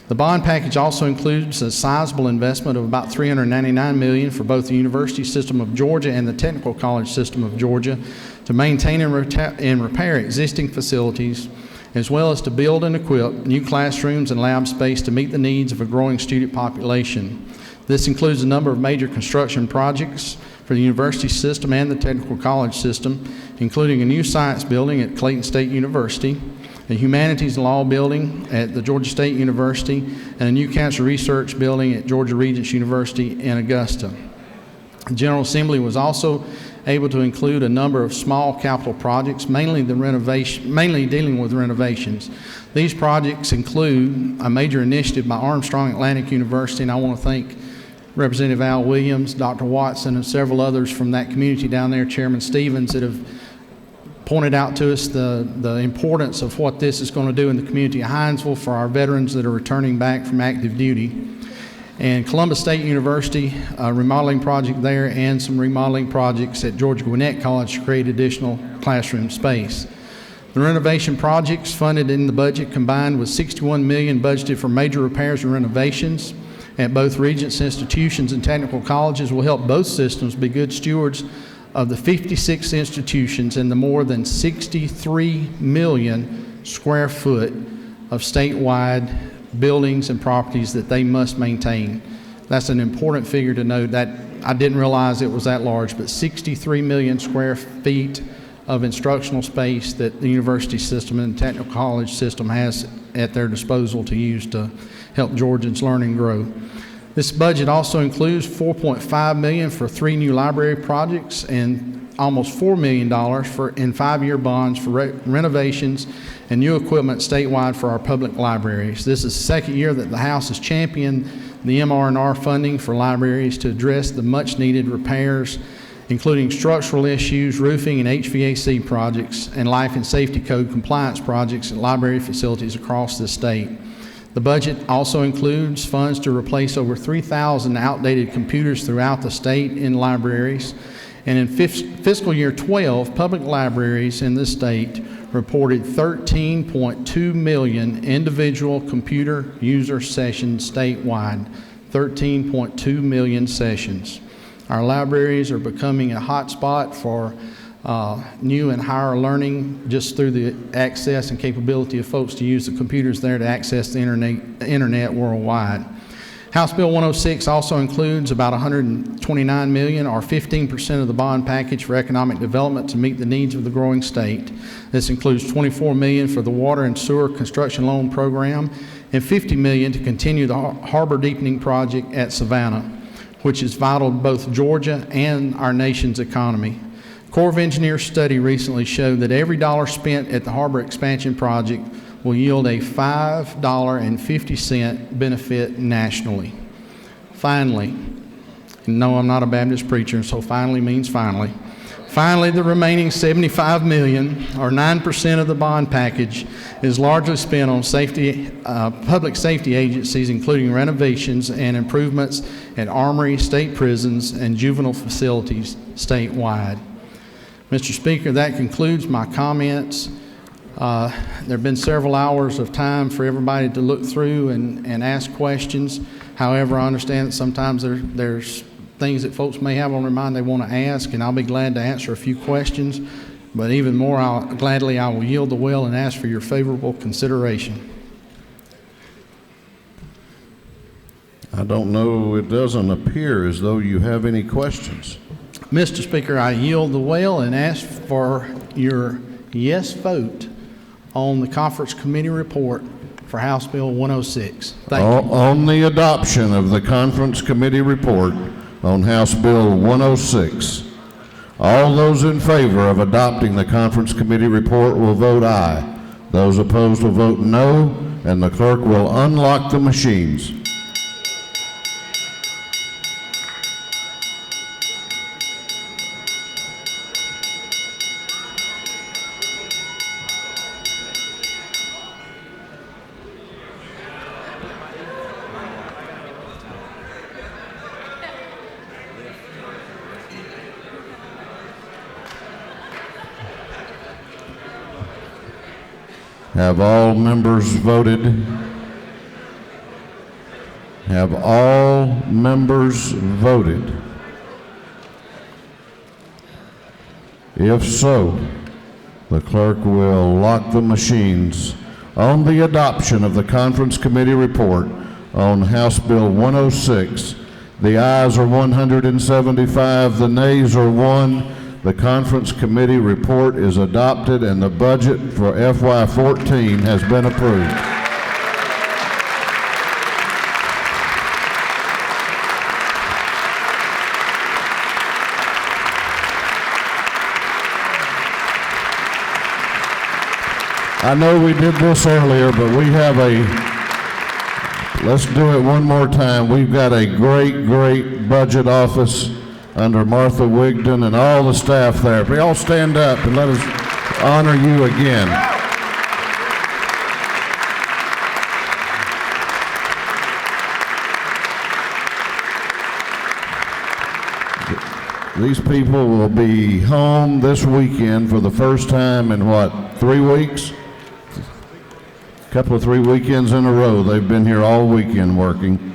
The bond package also includes a sizable investment of about $399 million for both the University System of Georgia and the Technical College System of Georgia to maintain and repair existing facilities, as well as to build and equip new classrooms and lab space to meet the needs of a growing student population. This includes a number of major construction projects for the university system and the technical college system, including a new science building at Clayton State University, a humanities law building at the Georgia State University, and a new cancer research building at Georgia Regents University in Augusta. The General Assembly was also able to include a number of small capital projects, mainly dealing with renovations. These projects include a major initiative by Armstrong Atlantic University, and I want to thank Representative Al Williams, Dr. Watson, and several others from that community down there, Chairman Stevens, that have pointed out to us the importance of what this is going to do in the community of Hinesville for our veterans that are returning back from active duty. And Columbus State University, a remodeling project there, and some remodeling projects at Georgia Gwinnett College to create additional classroom space. The renovation projects funded in the budget, combined with $61 million budgeted for major repairs and renovations at both Regents institutions and technical colleges, will help both systems be good stewards of the 56 institutions and the more than 63 million square foot of statewide buildings and properties that they must maintain. That's an important figure to note. That I didn't realize it was that large, but 63 million square feet of instructional space that the university system and the technical college system has at their disposal to use to help Georgians learn and grow. This budget also includes $4.5 million for 3 new library projects and almost $4 million in 5-year bonds for renovations and new equipment statewide for our public libraries. This is the second year that the House has championed the MR&R funding for libraries to address the much-needed repairs, including structural issues, roofing and HVAC projects, and life and safety code compliance projects at library facilities across the state. The budget also includes funds to replace over 3,000 outdated computers throughout the state in libraries. And in fiscal year 12, public libraries in the state reported 13.2 million individual computer user sessions statewide, 13.2 million sessions. Our libraries are becoming a hotspot for new and higher learning just through the access and capability of folks to use the computers there to access the internet worldwide. House Bill 106 also includes about $129 million, or 15% of the bond package for economic development to meet the needs of the growing state. This includes $24 million for the water and sewer construction loan program and $50 million to continue the harbor deepening project at Savannah, which is vital to both Georgia and our nation's economy. Corps of Engineers study recently showed that every dollar spent at the harbor expansion project will yield a $5.50 benefit nationally. Finally, no, I'm not a Baptist preacher, so finally means finally. Finally, the remaining $75 million, or 9% of the bond package, is largely spent on public safety agencies, including renovations and improvements at armory, state prisons, and juvenile facilities statewide. Mr. Speaker, that concludes my comments. There have been several hours of time for everybody to look through and ask questions. However, I understand that sometimes there's things that folks may have on their mind they want to ask, and I'll be glad to answer a few questions. But even more, I will yield the well and ask for your favorable consideration. I don't know, it doesn't appear as though you have any questions. Mr. Speaker, I yield the well and ask for your yes vote on the conference committee report for House Bill 106. Thank you. On the adoption of the Conference Committee report on House Bill 106, all those in favor of adopting the Conference Committee report will vote aye. Those opposed will vote no, and the clerk will unlock the machines. Have all members voted? Have all members voted? If so, the clerk will lock the machines on the adoption of the Conference Committee report on House Bill 106. The ayes are 175, the nays are 1. The Conference Committee report is adopted and the budget for FY14 has been approved. I know we did this earlier, but we have let's do it one more time. We've got a great budget office under Martha Wigton and all the staff there. If we all stand up and let us honor you again. These people will be home this weekend for the first time in what, 3 weeks? A couple of 3 weekends in a row. They've been here all weekend working.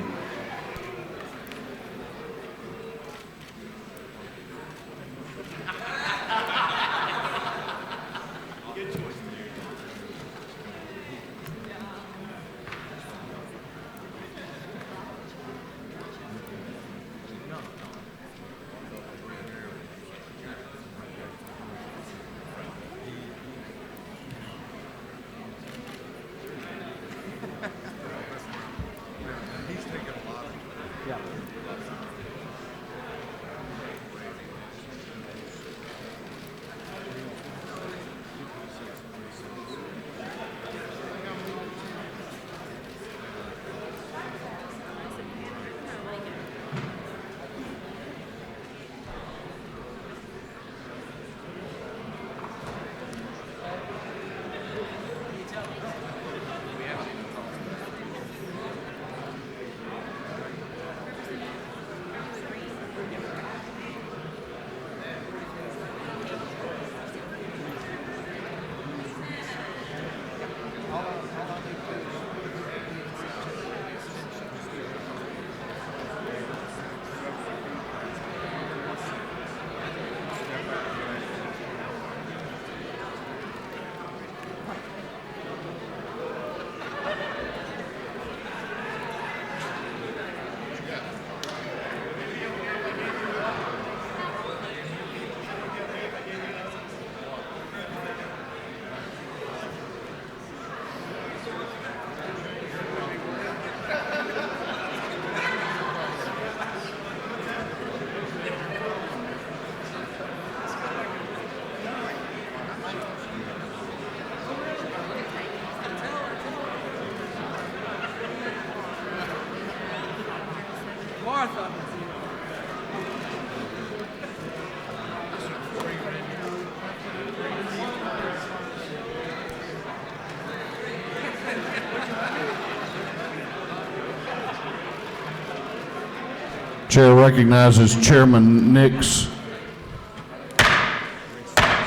Chair recognizes Chairman Nix.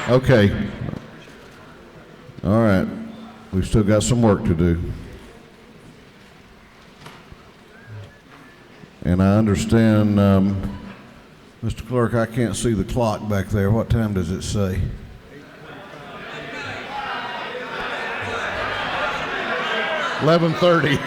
Okay. All right. We've still got some work to do. And I understand, Mr. Clerk, I can't see the clock back there. What time does it say? 11:30.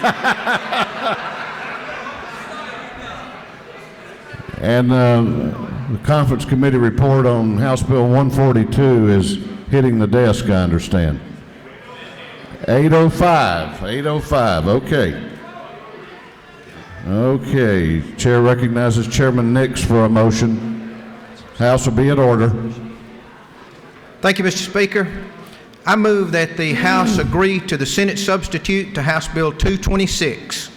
And the Conference Committee report on House Bill 142 is hitting the desk, I understand. 8:05, okay. Okay, Chair recognizes Chairman Nix for a motion. House will be in order. Thank you, Mr. Speaker. I move that the House agree to the Senate substitute to House Bill 226.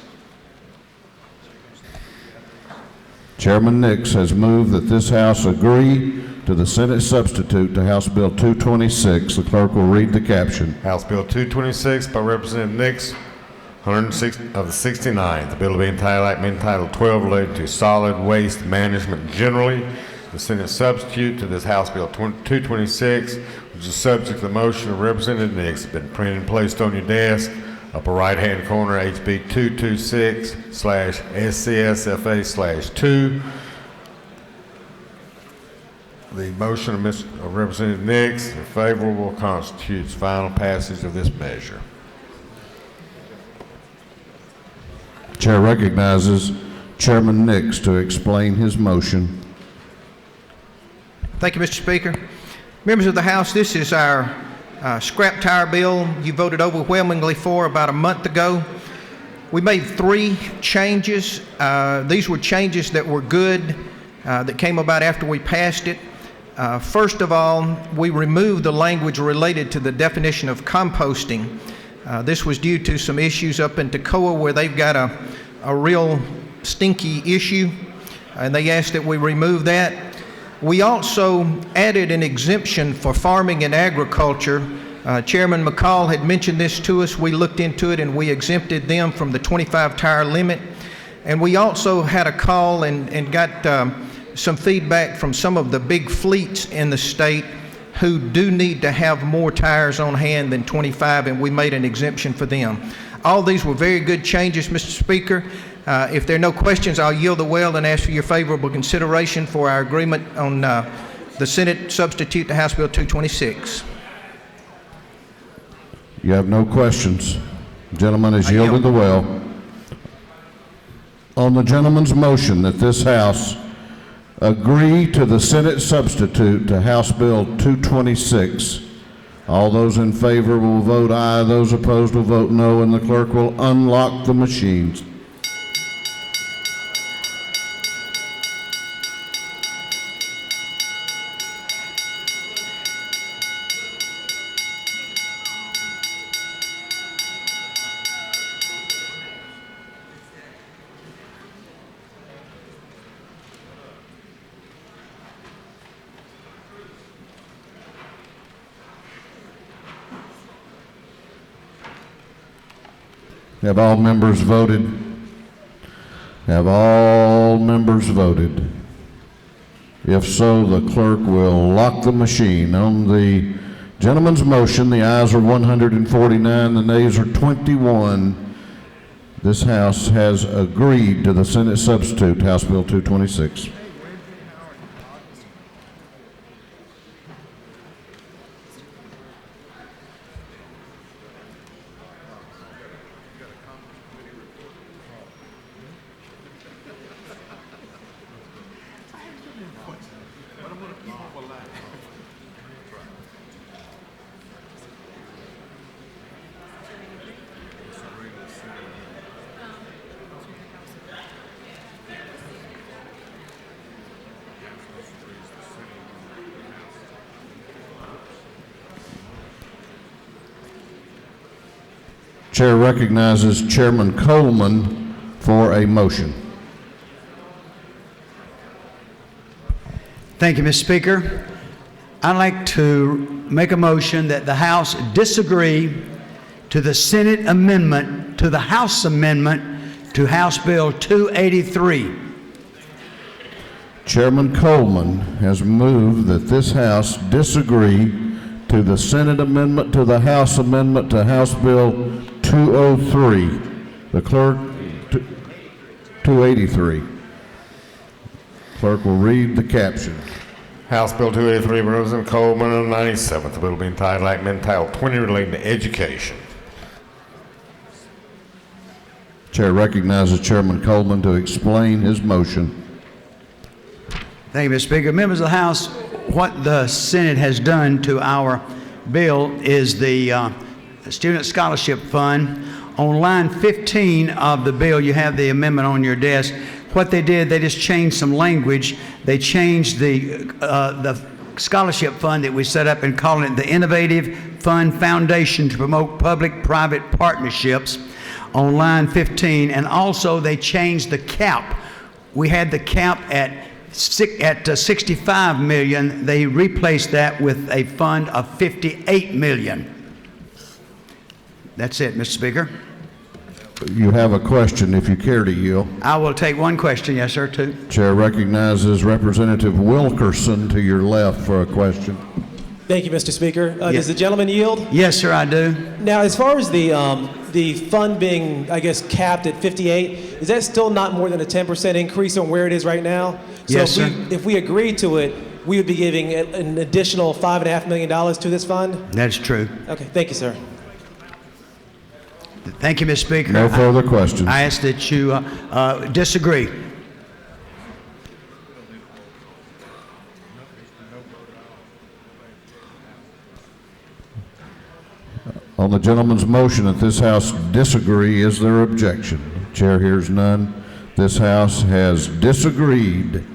Chairman Nix has moved that this House agree to the Senate substitute to House Bill 226. The clerk will read the caption. House Bill 226 by Representative Nix, 106 of the 69th. The bill to be entitled 12 related to solid waste management generally. The Senate substitute to this House Bill 226, which is subject to the motion of Representative Nix, has been printed and placed on your desk. Upper right-hand corner, HB 226/SCSFA/2. The motion of Representative Nix, if favorable, constitutes final passage of this measure. Chair recognizes Chairman Nix to explain his motion. Thank you, Mr. Speaker. Members of the House, this is our scrap tire bill you voted overwhelmingly for about a month ago. We made 3 changes. These were changes that were good, that came about after we passed it. First of all, we removed the language related to the definition of composting. This was due to some issues up in Toccoa where they've got a real stinky issue, and they asked that we remove that. We also added an exemption for farming and agriculture. Chairman McCall had mentioned this to us. We looked into it and we exempted them from the 25 tire limit. And we also had a call and got some feedback from some of the big fleets in the state who do need to have more tires on hand than 25, and we made an exemption for them. All these were very good changes, Mr. Speaker. If there are no questions, I'll yield the well and ask for your favorable consideration for our agreement on the Senate substitute to House Bill 226. You have no questions. Gentleman has yielded the well. On the gentleman's motion that this House agree to the Senate substitute to House Bill 226, all those in favor will vote aye, those opposed will vote no, and the clerk will unlock the machines. Have all members voted? Have all members voted? If so, the clerk will lock the machine. On the gentleman's motion, the ayes are 149, the nays are 21. This House has agreed to the Senate substitute, House Bill 226. Chair recognizes Chairman Coleman for a motion. Thank you, Mr. Speaker. I'd like to make a motion that the House disagree to the Senate amendment to the House amendment to House Bill 283. Chairman Coleman has moved that this House disagree to the Senate amendment to the House amendment to House Bill 203. The clerk, 283. Clerk will read the caption. House Bill 283 by Representative Coleman on the 97th. The bill will be entitled 20 relating to education. Chair recognizes Chairman Coleman to explain his motion. Thank you, Mr. Speaker. Members of the House, what the Senate has done to our bill is the Student Scholarship Fund. On line 15 of the bill, you have the amendment on your desk. What they did, they just changed some language. They changed the scholarship fund that we set up and calling it the Innovative Fund Foundation to promote public-private partnerships on line 15. And also they changed the cap. We had the cap at 65 million. They replaced that with a fund of 58 million. That's it, Mr. Speaker. You have a question if you care to yield. I will take one question. Yes, sir, two. Chair recognizes Representative Wilkerson to your left for a question. Thank you, Mr. Speaker. Does the gentleman yield? Yes, sir, I do. Now, as far as the fund being, I guess, capped at 58, is that still not more than a 10% increase on where it is right now? So Yes, sir. If we agree to it, we would be giving an additional $5.5 million to this fund? That's true. Okay, thank you, sir. Thank you, Mr. Speaker. No further questions. I ask that you disagree. On the gentleman's motion that this House disagree, is there objection? Chair hears none. This House has disagreed.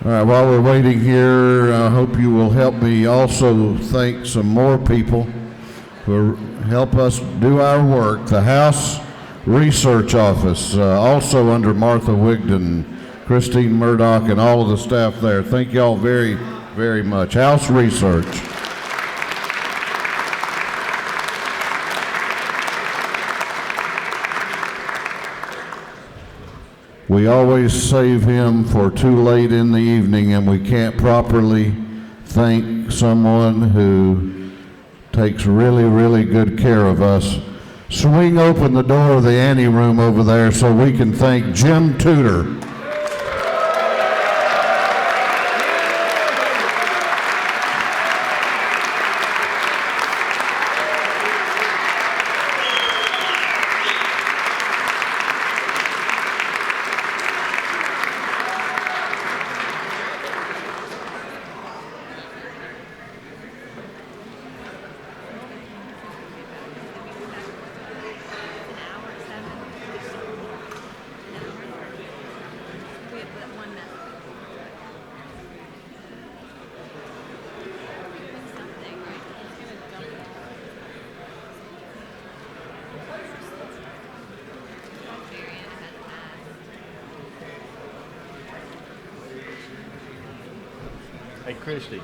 All right, while we're waiting here, I hope you will help me also thank some more people who help us do our work. The House Research Office, also under Martha Wigden, Christine Murdoch, and all of the staff there. Thank you all very, very much. House Research. We always save him for too late in the evening, and we can't properly thank someone who takes really, really good care of us. Swing open the door of the ante room over there so we can thank Jim Tudor. Hey, Christy.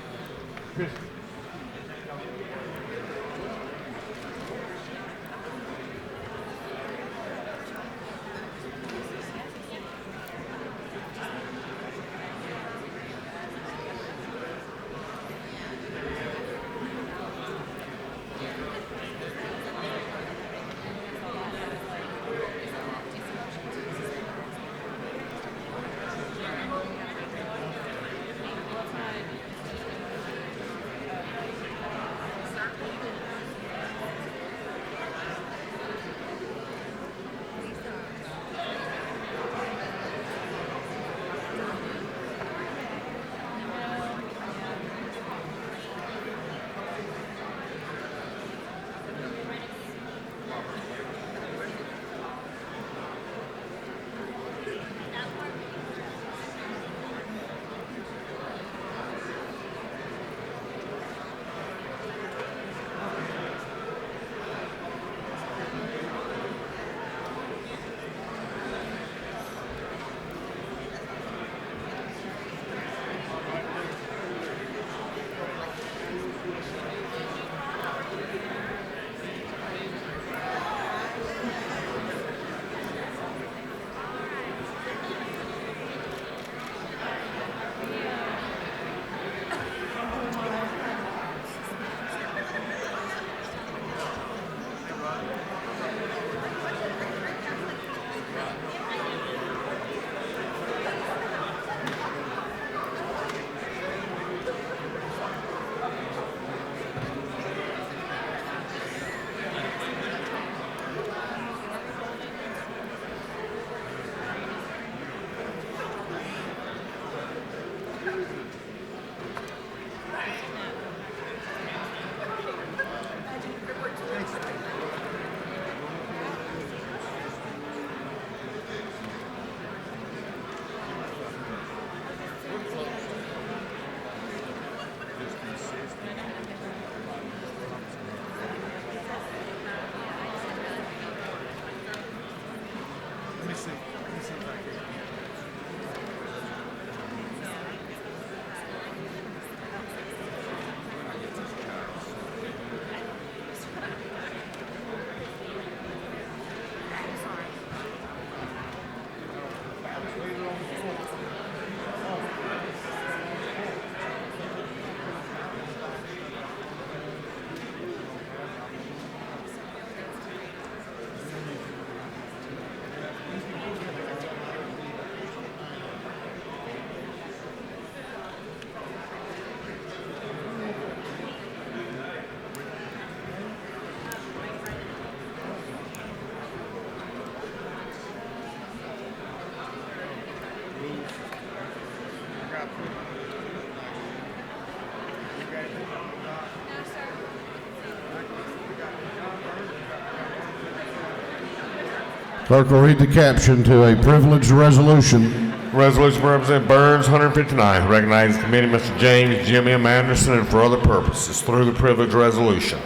Clerk will read the caption to a privileged resolution. Resolution by Representative Burns, 159, recognizing committee Mr. James Jimmy M. Anderson and for other purposes through the privilege resolution.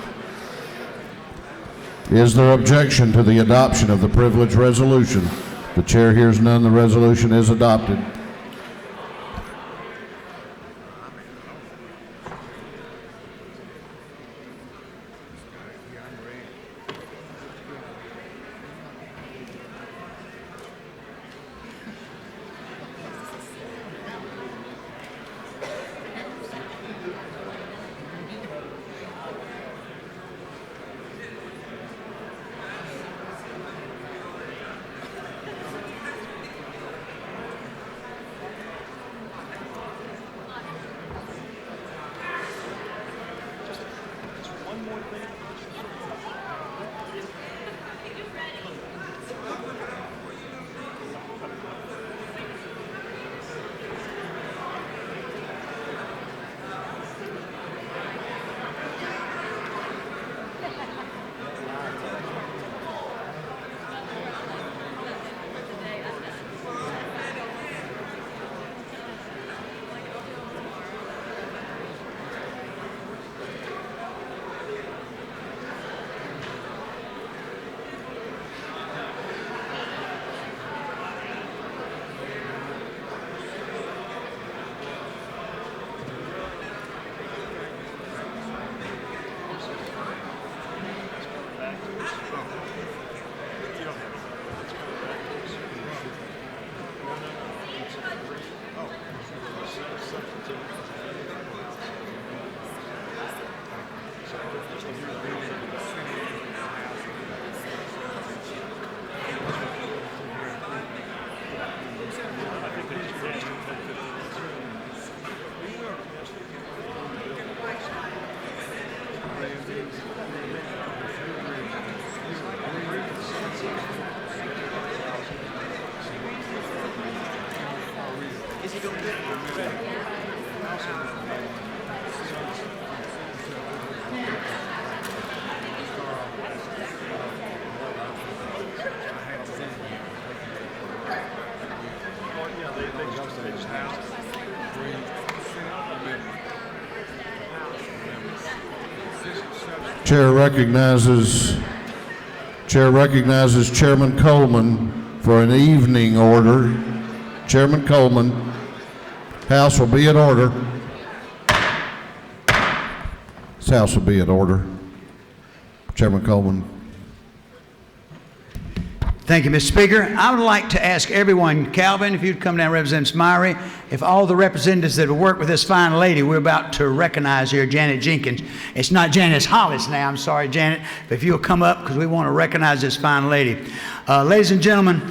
Is there objection to the adoption of the privilege resolution? The chair hears none. The resolution is adopted. Chair recognizes Chairman Coleman for an evening order. Chairman Coleman, House will be in order. This House will be in order. Chairman Coleman. Thank you, Mr. Speaker. I would like to ask everyone, Calvin, if you'd come down, Representative Smyrie, if all the representatives that have worked with this fine lady we're about to recognize here, Janet Jenkins. It's not Janice Hollis now, I'm sorry, Janet, but if you'll come up because we want to recognize this fine lady. Ladies and gentlemen,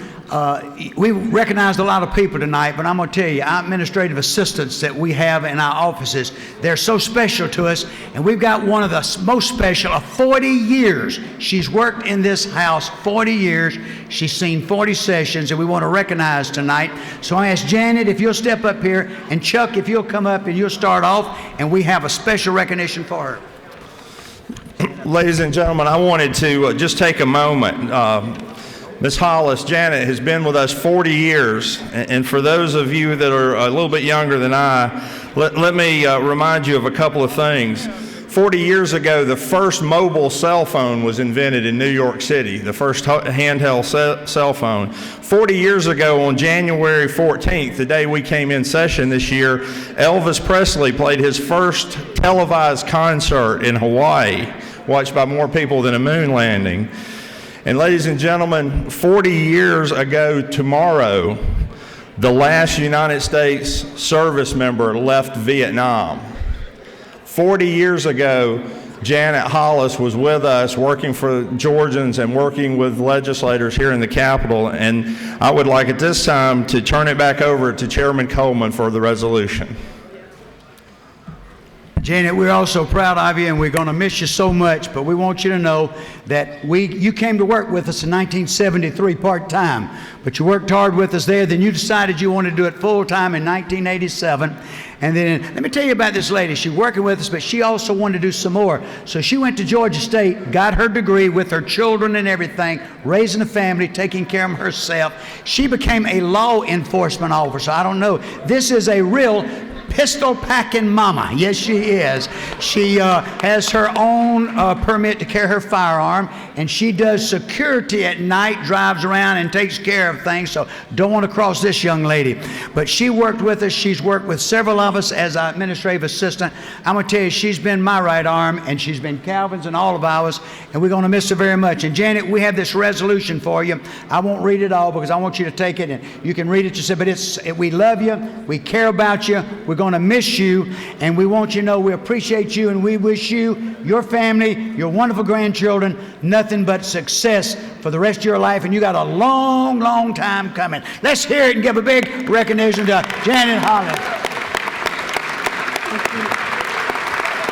we recognized a lot of people tonight, but I'm going to tell you, our administrative assistants that we have in our offices, they're so special to us, and we've got one of the most special of 40 years. She's worked in this house 40 years. She's seen 40 sessions, and we want to recognize tonight. So I ask Janet if you'll step up here, and Chuck, if you'll come up and you'll start off, and we have a special recognition for her. Ladies and gentlemen, I wanted to just take a moment. Ms. Hollis, Janet, has been with us 40 years, and for those of you that are a little bit younger than I, let me remind you of a couple of things. 40 years ago, the first mobile cell phone was invented in New York City, the first handheld cell phone. 40 years ago, on January 14th, the day we came in session this year, Elvis Presley played his first televised concert in Hawaii, watched by more people than a moon landing. And ladies and gentlemen, 40 years ago tomorrow, the last United States service member left Vietnam. 40 years ago, Janet Hollis was with us working for Georgians and working with legislators here in the Capitol. And I would like at this time to turn it back over to Chairman Coleman for the resolution. Janet, we're also proud of you, and we're going to miss you so much, but we want you to know that you came to work with us in 1973 part-time, but you worked hard with us there, then you decided you wanted to do it full-time in 1987, and then, let me tell you about this lady. She's working with us, but she also wanted to do some more, so she went to Georgia State, got her degree with her children and everything, raising a family, taking care of herself. She became a law enforcement officer. I don't know. This is a real pistol-packing mama. Yes, she is. She has her own permit to carry her firearm, and she does security at night, drives around and takes care of things, so don't want to cross this young lady. But she worked with us. She's worked with several of us as an administrative assistant. I'm going to tell you, she's been my right arm, and she's been Calvin's and all of ours, and we're going to miss her very much. And Janet, we have this resolution for you. I won't read it all because I want you to take it, and you can read it yourself, but we love you. We care about you. We're going to miss you, and we want you to know we appreciate you, and we wish you, your family, your wonderful grandchildren, nothing but success for the rest of your life, and you got a long, long time coming. Let's hear it and give a big recognition to Janet Hollis.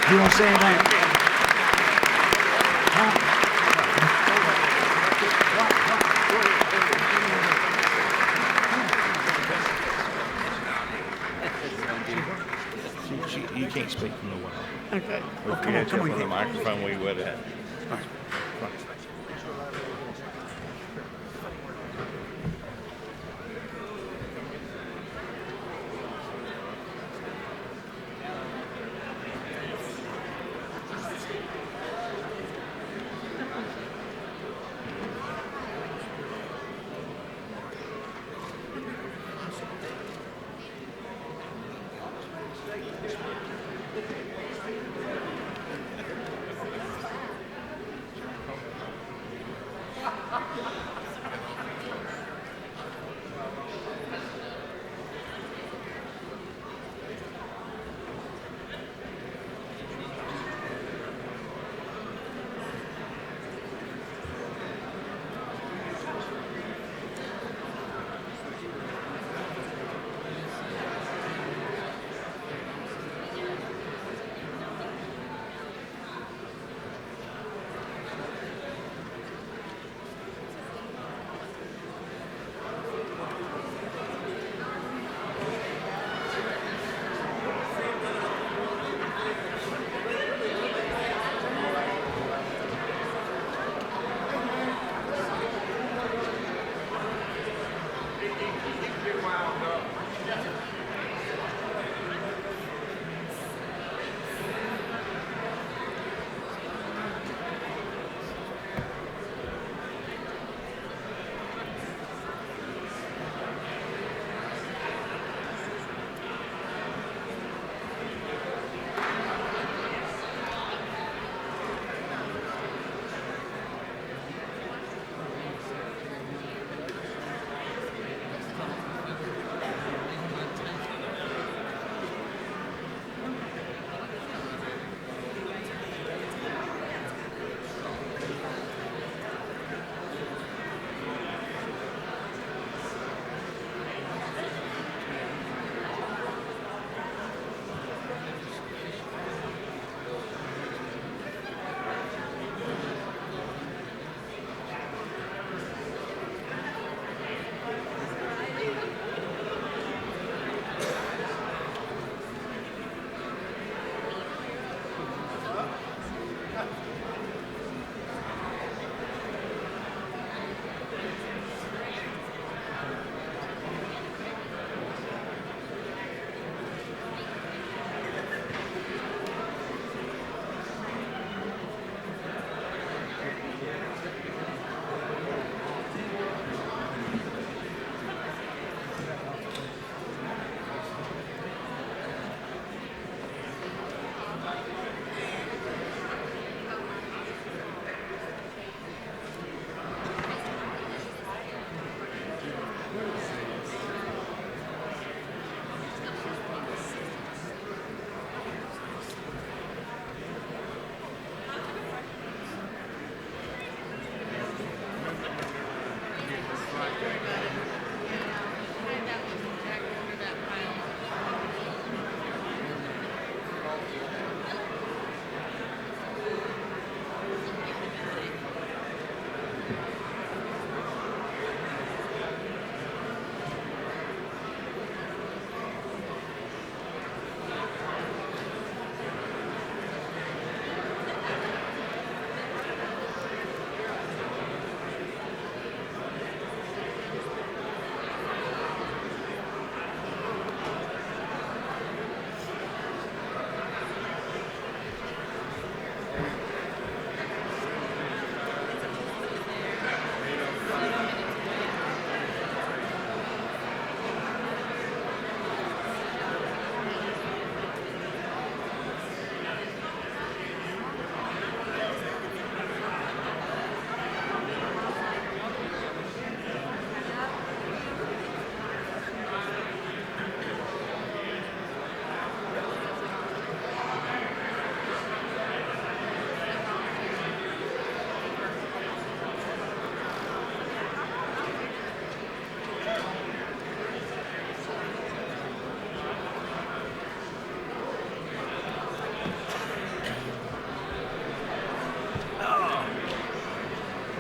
You want to say anything? You can't speak from the well. Okay. If you had on the microphone, we would have.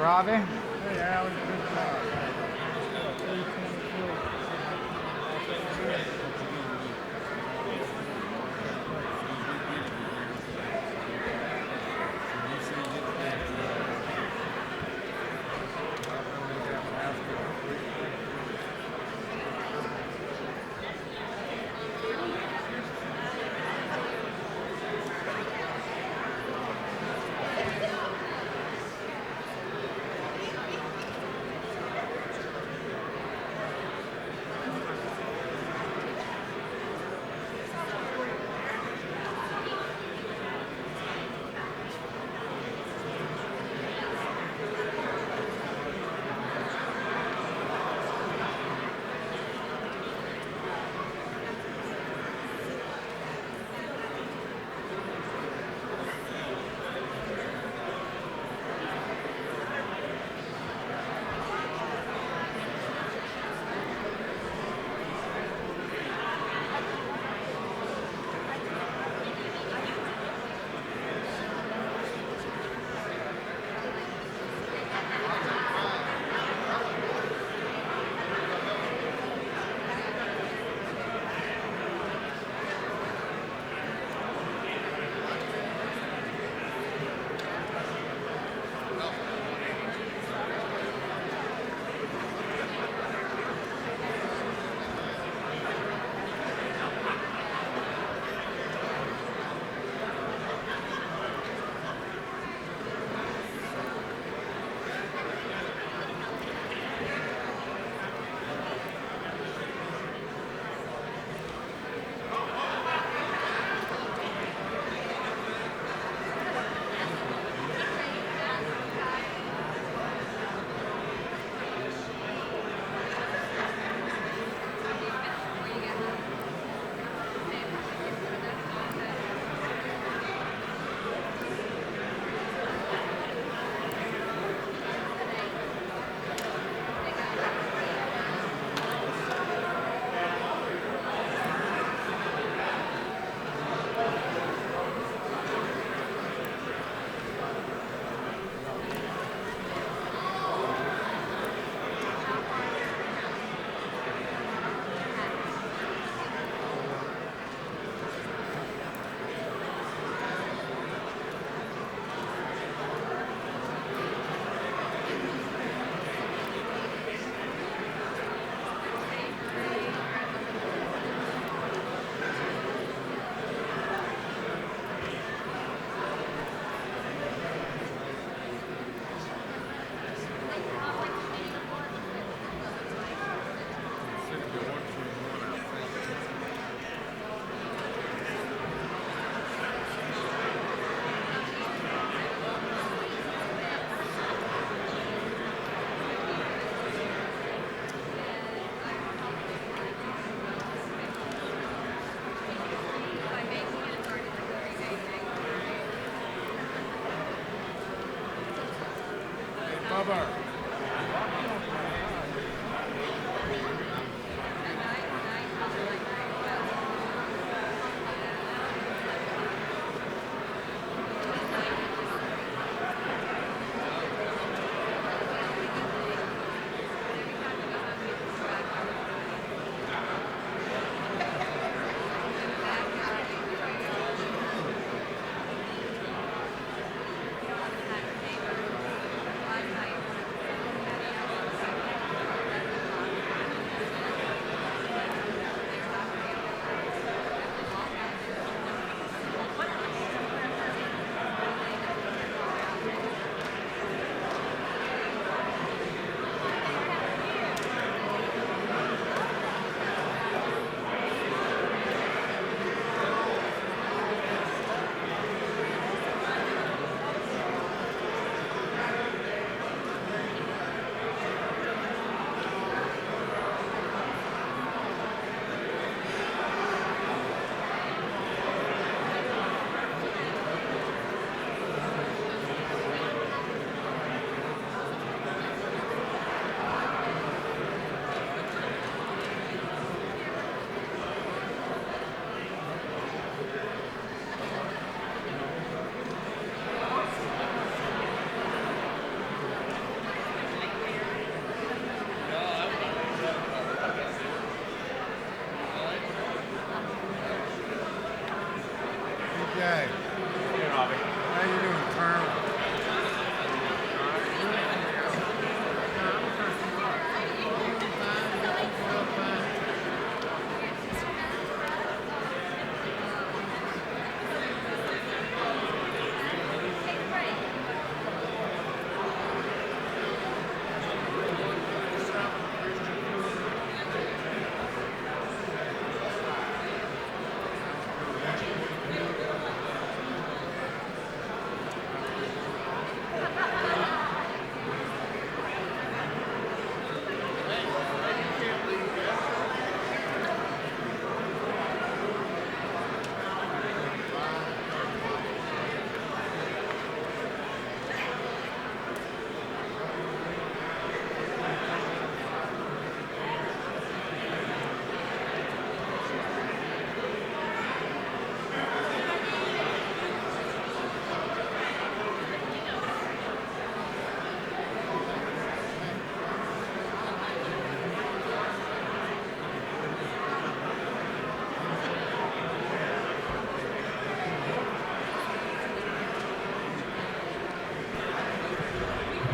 Robbie. Hey, Alan. Good job. Bubba.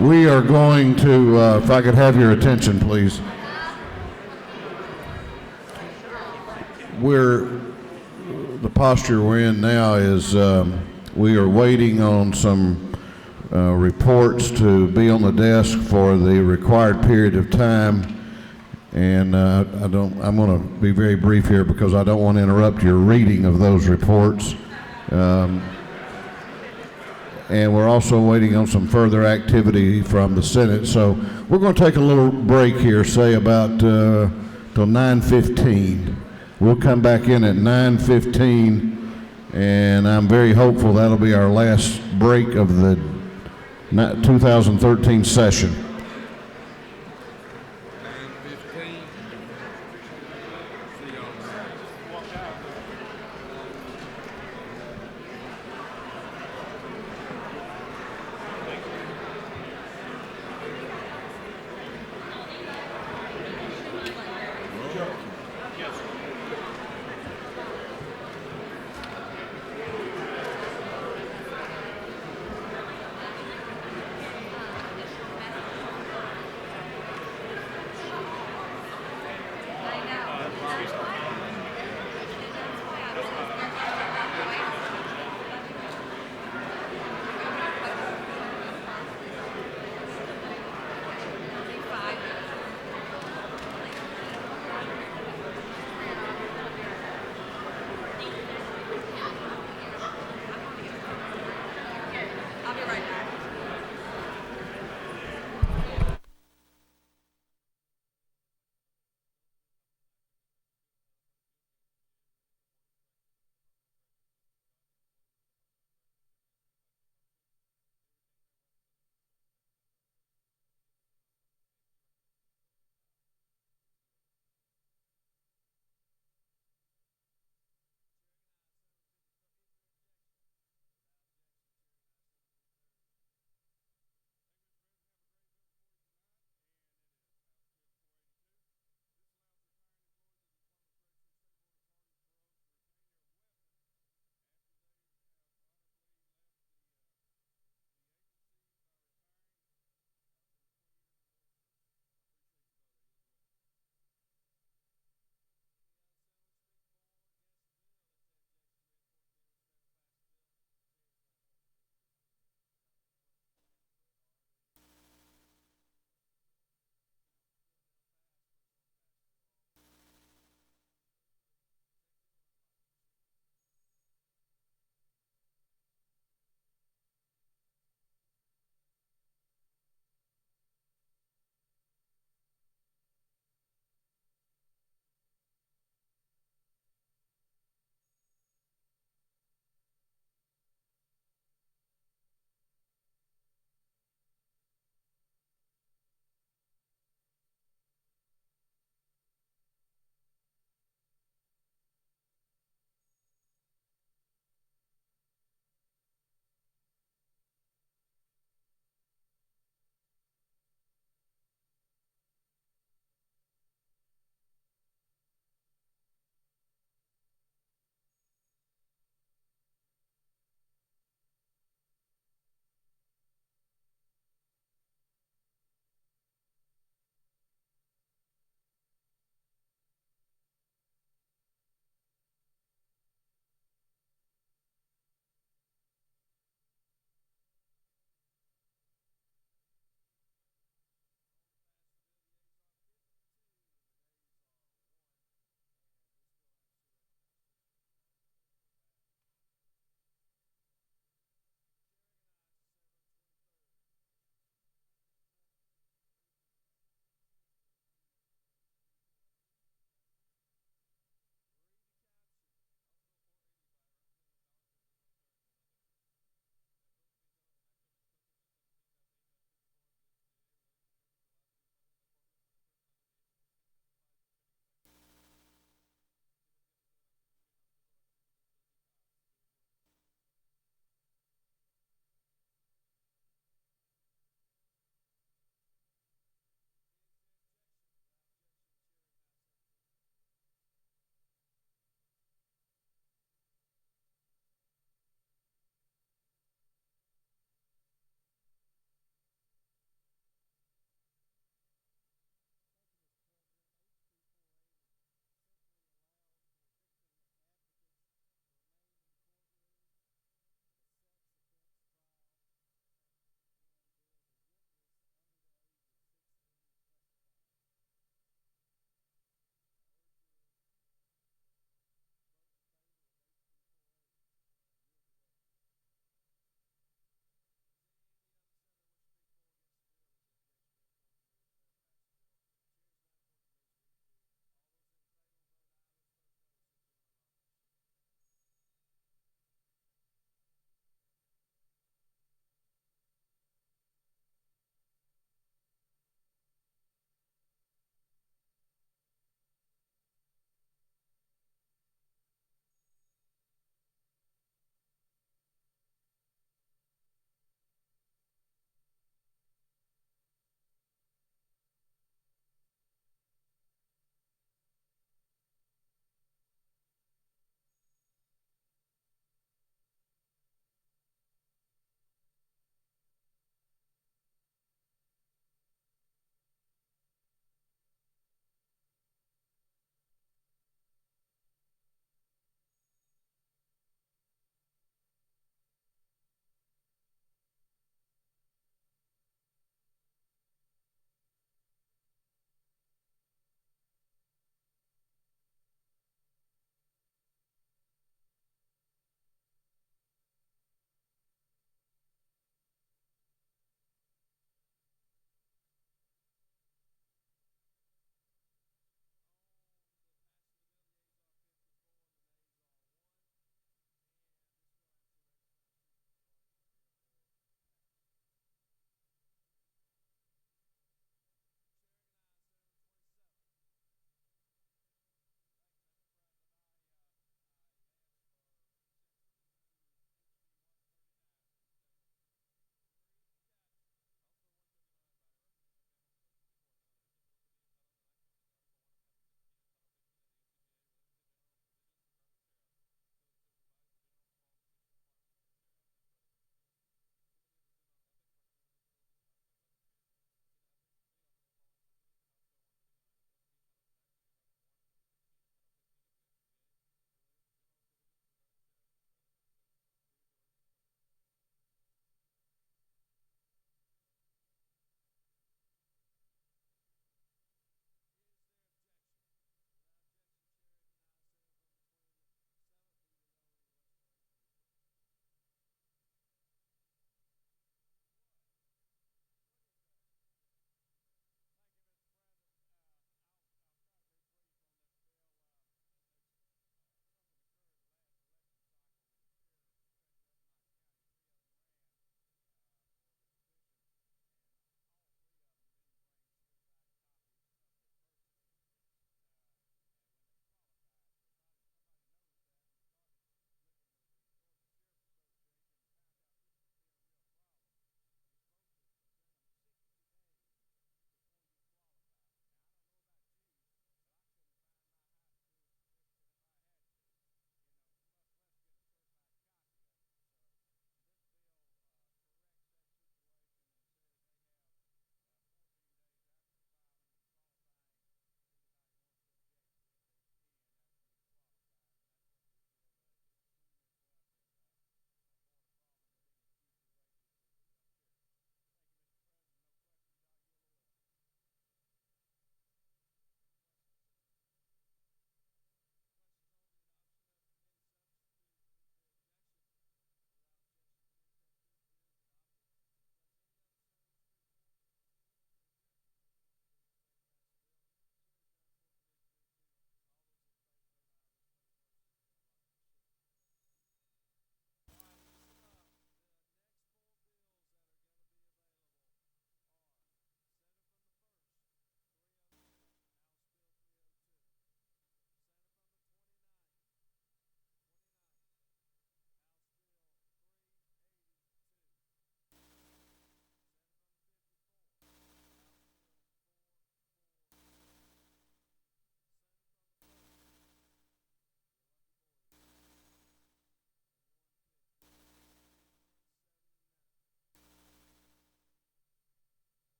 We are going to, if I could have your attention, please. The posture we're in now is we are waiting on some reports to be on the desk for the required period of time. And I'm going to be very brief here because I don't want to interrupt your reading of those reports. And we're also waiting on some further activity from the Senate. So we're going to take a little break here, say about till 9:15. We'll come back in at 9:15, and I'm very hopeful that'll be our last break of the 2013 session.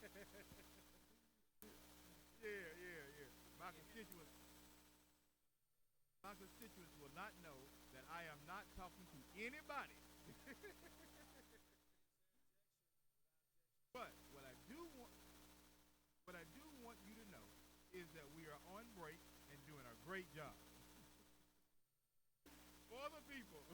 Yeah. My constituents will not know that I am not talking to anybody. But what I do want you to know is that we are on break and doing a great job. For the people.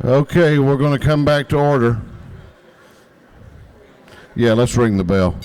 Okay, we're going to come back to order. Yeah, let's ring the bell.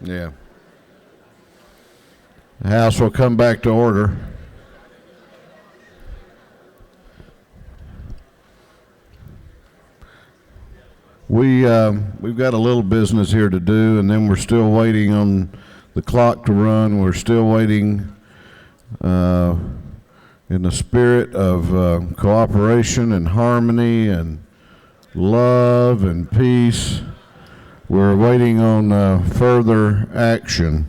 Yeah. The House will come back to order. We've got a little business here to do, and then we're still waiting on the clock to run. We're still waiting in the spirit of cooperation and harmony and love and peace. We're waiting on further action.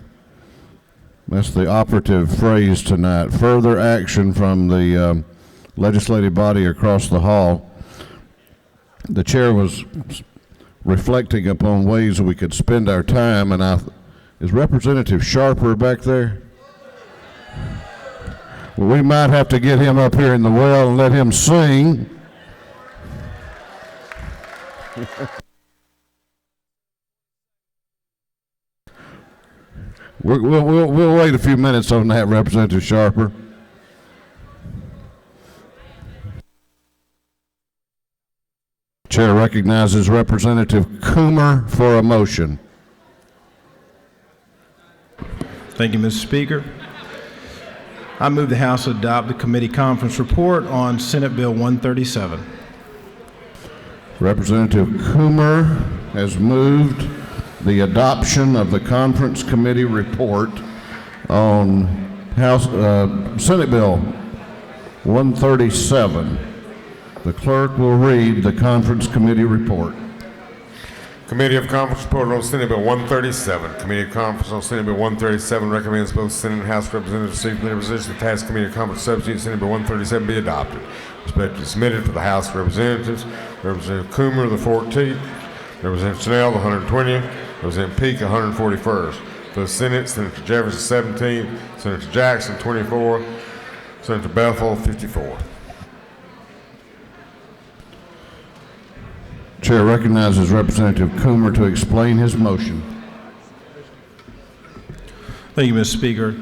That's the operative phrase tonight. Further action from the legislative body across the hall. The chair was reflecting upon ways we could spend our time, and is Representative Sharper back there? Well, we might have to get him up here in the well and let him sing. We'll wait a few minutes on that, Representative Sharper. Chair recognizes Representative Coomer for a motion. Thank you, Mr. Speaker. I move the House adopt the committee conference report on Senate Bill 137. Representative Coomer has moved the adoption of the conference committee report on Senate Bill 137. The clerk will read the conference committee report. Committee of Conference report on Senate Bill 137. Committee of Conference on Senate Bill 137 recommends both Senate and House Representatives receive committee position. The task Committee of Conference substitute Senate Bill 137 be adopted. Respectively submitted for the House of Representatives. Representative Coomer, the 14th. Representative Snell, the 120th. Representative Peake, 141st. For the Senate, Senator Jefferson, 17th. Senator Jackson, 24th. Senator Bethel, 54th. Chair recognizes Representative Coomer to explain his motion. Thank you, Mr. Speaker.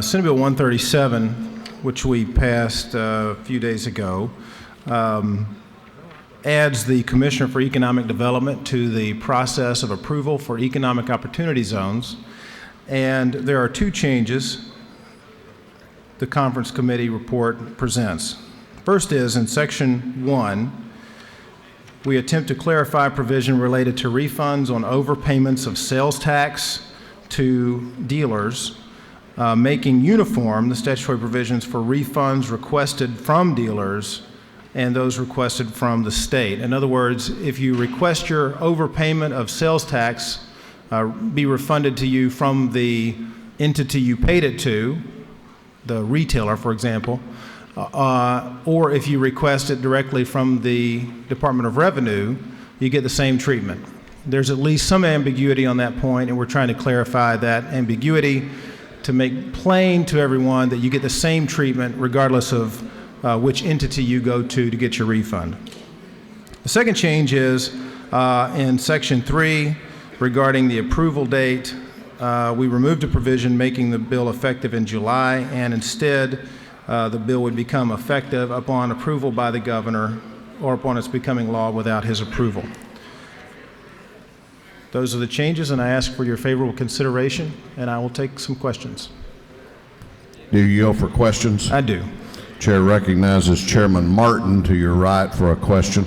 Senate Bill 137, which we passed a few days ago, adds the Commissioner for Economic Development to the process of approval for economic opportunity zones. And there are two changes the conference committee report presents. First is in section 1, we attempt to clarify provision related to refunds on overpayments of sales tax to dealers, making uniform the statutory provisions for refunds requested from dealers and those requested from the state. In other words, if you request your overpayment of sales tax be refunded to you from the entity you paid it to, the retailer, for example, or if you request it directly from the Department of Revenue, you get the same treatment. There's at least some ambiguity on that point, and we're trying to clarify that ambiguity to make plain to everyone that you get the same treatment regardless of which entity you go to get your refund. The second change is in section 3 regarding the approval date. We removed a provision making the bill effective in July, and instead the bill would become effective upon approval by the governor or upon its becoming law without his approval. Those are the changes, and I ask for your favorable consideration, and I will take some questions. Do you yield for questions? I do. Chair recognizes Chairman Martin to your right for a question.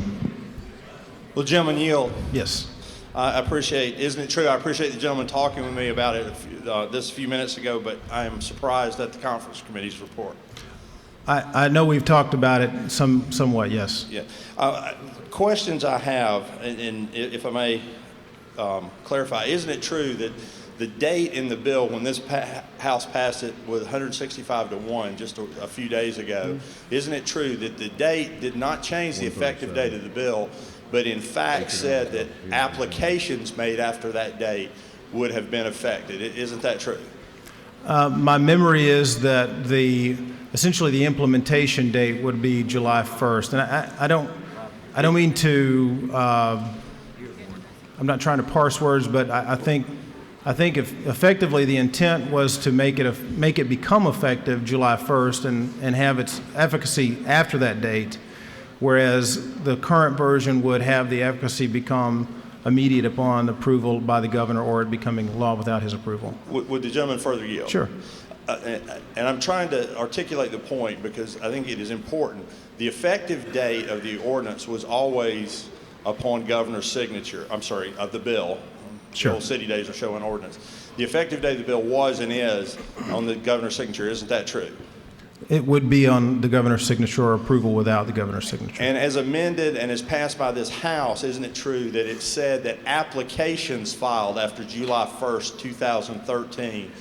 Well, gentlemen, yield. Yes. I appreciate, isn't it true, I appreciate the gentleman talking with me about it a few minutes ago, but I am surprised at the conference committee's report. I know we've talked about it somewhat, yes. Yeah. Questions I have, and if I may clarify, isn't it true that the date in the bill when this House passed it was 165-1 just a few days ago, isn't it true that the date did not change the effective date of the bill? but in fact said that applications made after that date would have been affected. Isn't that true? My memory is that essentially the implementation date would be July 1st. And I don't mean to, I'm not trying to parse words, but I think if effectively the intent was to make it become effective July 1st and have its efficacy after that date, whereas the current version would have the efficacy become immediate upon approval by the governor or it becoming law without his approval. Would the gentleman further yield? Sure. And I'm trying to articulate the point because I think it is important. The effective date of the ordinance was always upon governor's signature, of the bill. Sure. The old city days are showing ordinance. The effective date of the bill was and is on the governor's signature. Isn't that true? It would be on the governor's signature or approval without the governor's signature. And as amended and as passed by this House, isn't it true that it said that applications filed after July 1st, 2013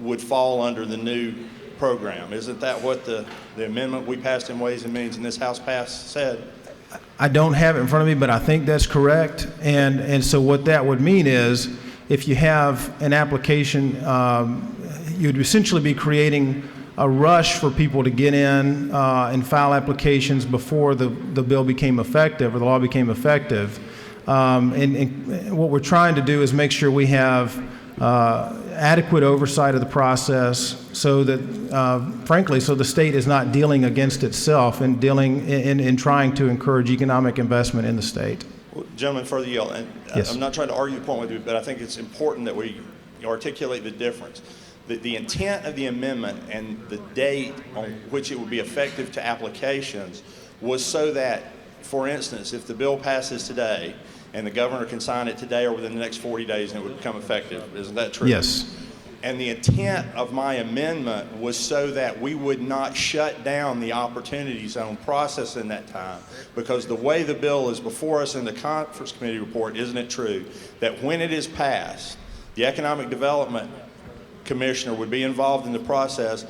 would fall under the new program? Isn't that what the amendment we passed in Ways and Means and this House passed said? I don't have it in front of me, but I think that's correct. And so what that would mean is if you have an application, you'd essentially be creating a rush for people to get in and file applications before the bill became effective or the law became effective. And what we're trying to do is make sure we have adequate oversight of the process so that, frankly, so the state is not dealing against itself and dealing in trying to encourage economic investment in the state. Well, gentlemen, further yield. And Yes. I'm not trying to argue the point with you, but I think it's important that we articulate the difference. The intent of the amendment and the date on which it would be effective to applications was so that, for instance, if the bill passes today and the governor can sign it today or within the next 40 days and it would become effective. Isn't that true? Yes. And the intent of my amendment was so that we would not shut down the opportunity zone process in that time, because the way the bill is before us in the conference committee report, isn't it true that when it is passed, the economic development commissioner would be involved in the process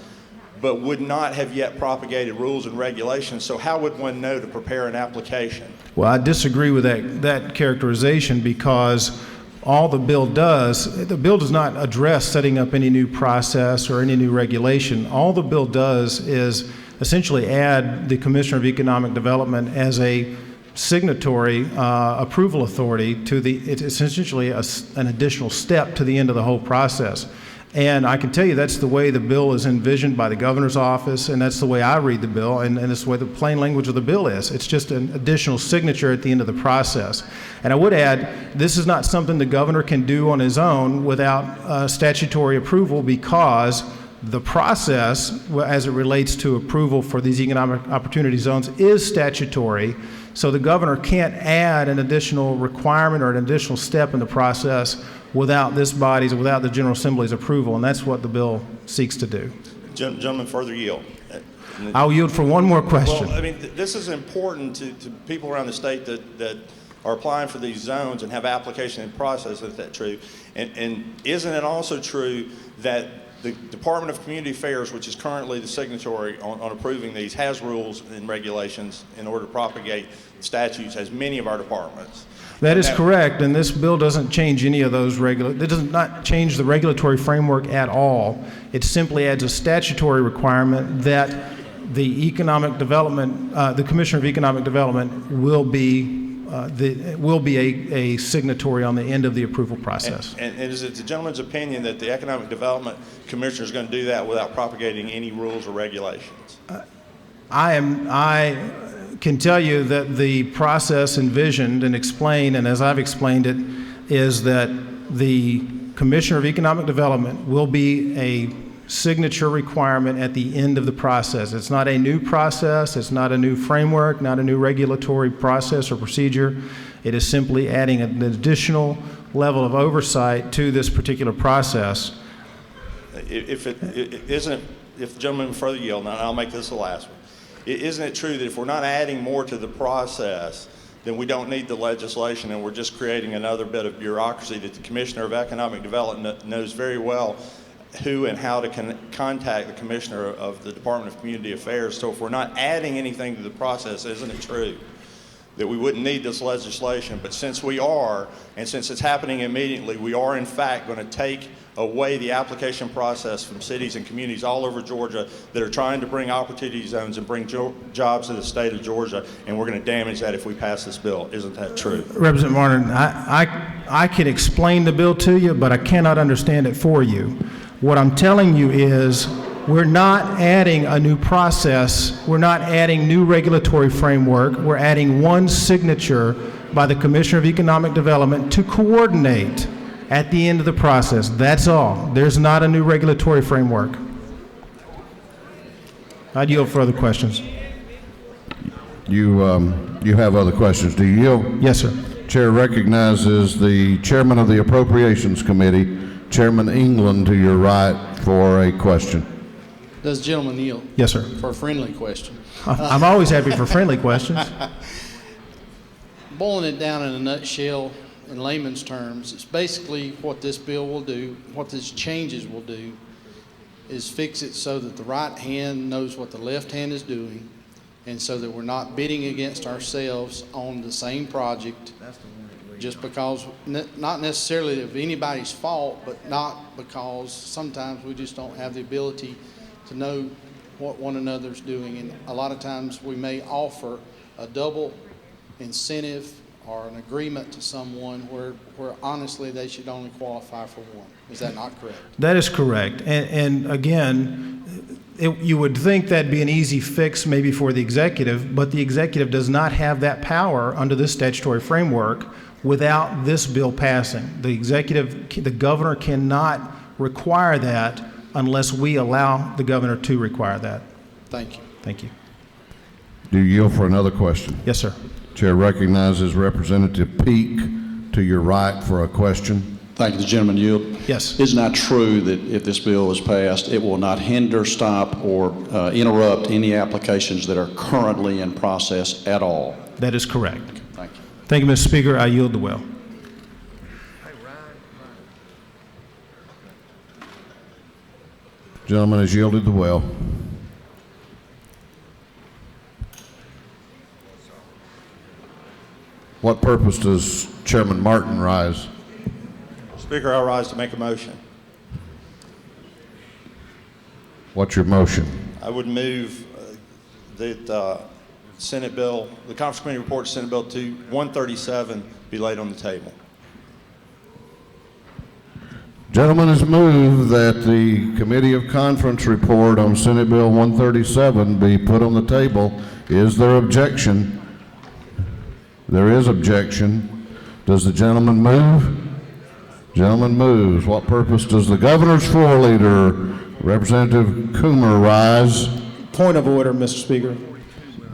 but would not have yet propagated rules and regulations. So how would one know to prepare an application? Well, I disagree with that characterization because all the bill does not address setting up any new process or any new regulation. All the bill does is essentially add the Commissioner of Economic Development as a signatory approval authority to it's essentially an additional step to the end of the whole process. And I can tell you that's the way the bill is envisioned by the governor's office, and that's the way I read the bill, and that's the way the plain language of the bill is. It's just an additional signature at the end of the process. And I would add, this is not something the governor can do on his own without statutory approval, because the process, as it relates to approval for these economic opportunity zones, is statutory. So the governor can't add an additional requirement or an additional step in the process without this body's, without the General Assembly's approval, and that's what the bill seeks to do. Gentlemen, further yield. I'll yield for one more question. Well, I mean, this is important to people around the state that are applying for these zones and have application in process. Is that true? And isn't it also true that the Department of Community Affairs, which is currently the signatory on approving these, has rules and regulations in order to propagate statutes, as many of our departments? That is correct, and this bill doesn't change any of those it does not change the regulatory framework at all. It simply adds a statutory requirement that the economic development, the Commissioner of Economic Development will be a signatory on the end of the approval process. And is it the gentleman's opinion that the Economic Development Commissioner is going to do that without propagating any rules or regulations? I can tell you that the process envisioned and explained, and as I've explained it, is that the Commissioner of Economic Development will be a signature requirement at the end of the process. It's not a new process, it's not a new framework, not a new regulatory process or procedure. It is simply adding an additional level of oversight to this particular process. If the gentleman further yield, and I'll make this the last one. Isn't it true that if we're not adding more to the process, then we don't need the legislation and we're just creating another bit of bureaucracy that the Commissioner of Economic Development knows very well who and how to contact the Commissioner of the Department of Community Affairs? So if we're not adding anything to the process, isn't it true that we wouldn't need this legislation, but since we are, and since it's happening immediately, we are in fact going to take away the application process from cities and communities all over Georgia that are trying to bring opportunity zones and bring jobs to the state of Georgia, and we're going to damage that if we pass this bill. Isn't that true? Representative Martin, I can explain the bill to you, but I cannot understand it for you. What I'm telling you is we're not adding a new process. We're not adding new regulatory framework. We're adding one signature by the Commissioner of Economic Development to coordinate at the end of the process. That's all. There's not a new regulatory framework. I'd yield for other questions. You have other questions. Do you yield? Yes, sir. Chair recognizes the Chairman of the Appropriations Committee, Chairman England, to your right for a question. Does the gentleman yield? Yes, sir. For a friendly question. I'm always happy for friendly questions. Boiling it down in a nutshell, in layman's terms, it's basically what this bill will do, what these changes will do, is fix it so that the right hand knows what the left hand is doing, and so that we're not bidding against ourselves on the same project just because, not necessarily of anybody's fault, but not because sometimes we just don't have the ability to know what one another's doing. And a lot of times we may offer a double incentive or an agreement to someone where honestly they should only qualify for one. Is that not correct? That is correct. And again, you would think that'd be an easy fix maybe for the executive, but the executive does not have that power under this statutory framework without this bill passing. The governor cannot require that unless we allow the governor to require that. Thank you. Thank you. Do you yield for another question? Yes, sir. Chair recognizes Representative Peak to your right for a question. Thank you. The gentleman yield. Yes. Is not true that if this bill is passed, it will not hinder, stop, or interrupt any applications that are currently in process at all? That is correct. Thank you. Thank you, Mr. Speaker. I yield the well. Gentleman has yielded the well. What purpose does Chairman Martin rise? Speaker, I rise to make a motion. What's your motion? I would move that Senate Bill, the Conference Committee report Senate Bill 137 be laid on the table. Gentleman has moved that the Committee of Conference report on Senate Bill 137 be put on the table. Is there objection? There is objection. Does the gentleman move? Gentleman moves. What purpose does the governor's floor leader, Representative Coomer, rise? Point of order, Mr. Speaker.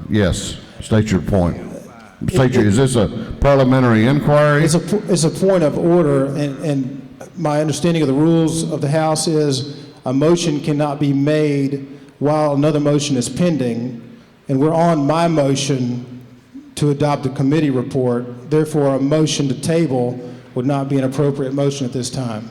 Yes. State your point. Is this a parliamentary inquiry? It's a point of order, and my understanding of the rules of the House is a motion cannot be made while another motion is pending, and we're on my motion to adopt a committee report. Therefore, a motion to table would not be an appropriate motion at this time.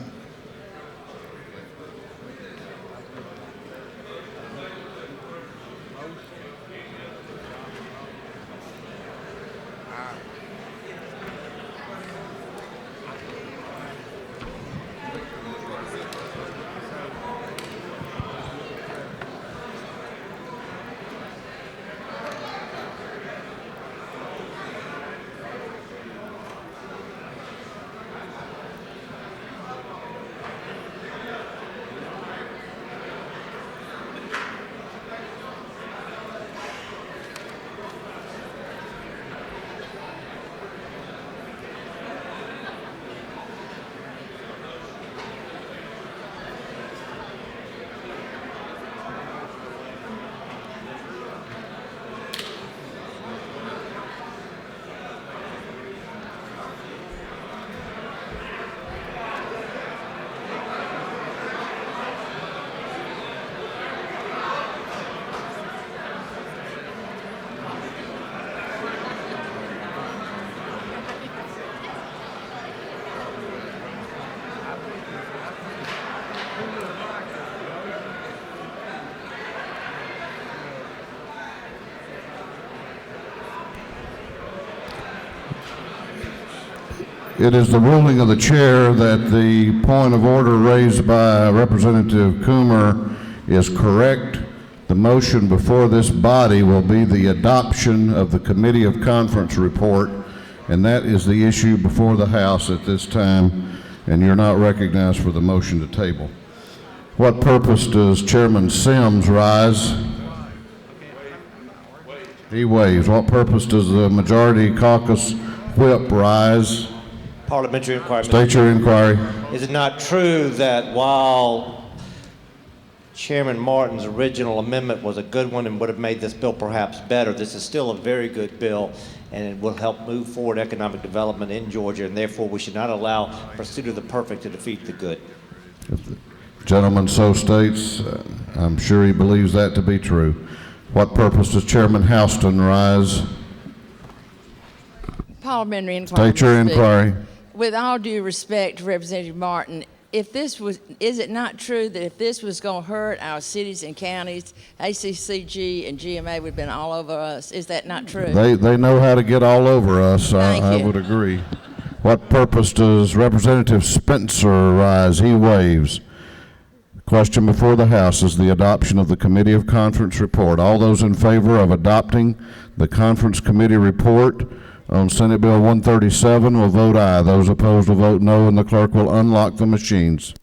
It is the ruling of the chair that the point of order raised by Representative Coomer is correct. The motion before this body will be the adoption of the Committee of Conference report, and that is the issue before the House at this time, and you're not recognized for the motion to table. What purpose does Chairman Sims rise? He waives. What purpose does the Majority Caucus Whip rise? Parliamentary inquiry. State your inquiry. Is it not true that while Chairman Martin's original amendment was a good one and would have made this bill perhaps better, this is still a very good bill, and it will help move forward economic development in Georgia, and therefore we should not allow pursuit of the perfect to defeat the good. If the gentleman so states, I'm sure he believes that to be true. What purpose does Chairman Houston rise? Parliamentary inquiry. State your inquiry. With all due respect to Representative Martin, is it not true that if this was going to hurt our cities and counties, ACCG and GMA would have been all over us? Is that not true? They know how to get all over us. I would agree. What purpose does Representative Spencer rise? He waives. The question before the House is the adoption of the Committee of Conference report. All those in favor of adopting the Conference Committee report on Senate Bill 137 will vote aye. Those opposed will vote no, and the clerk will unlock the machines.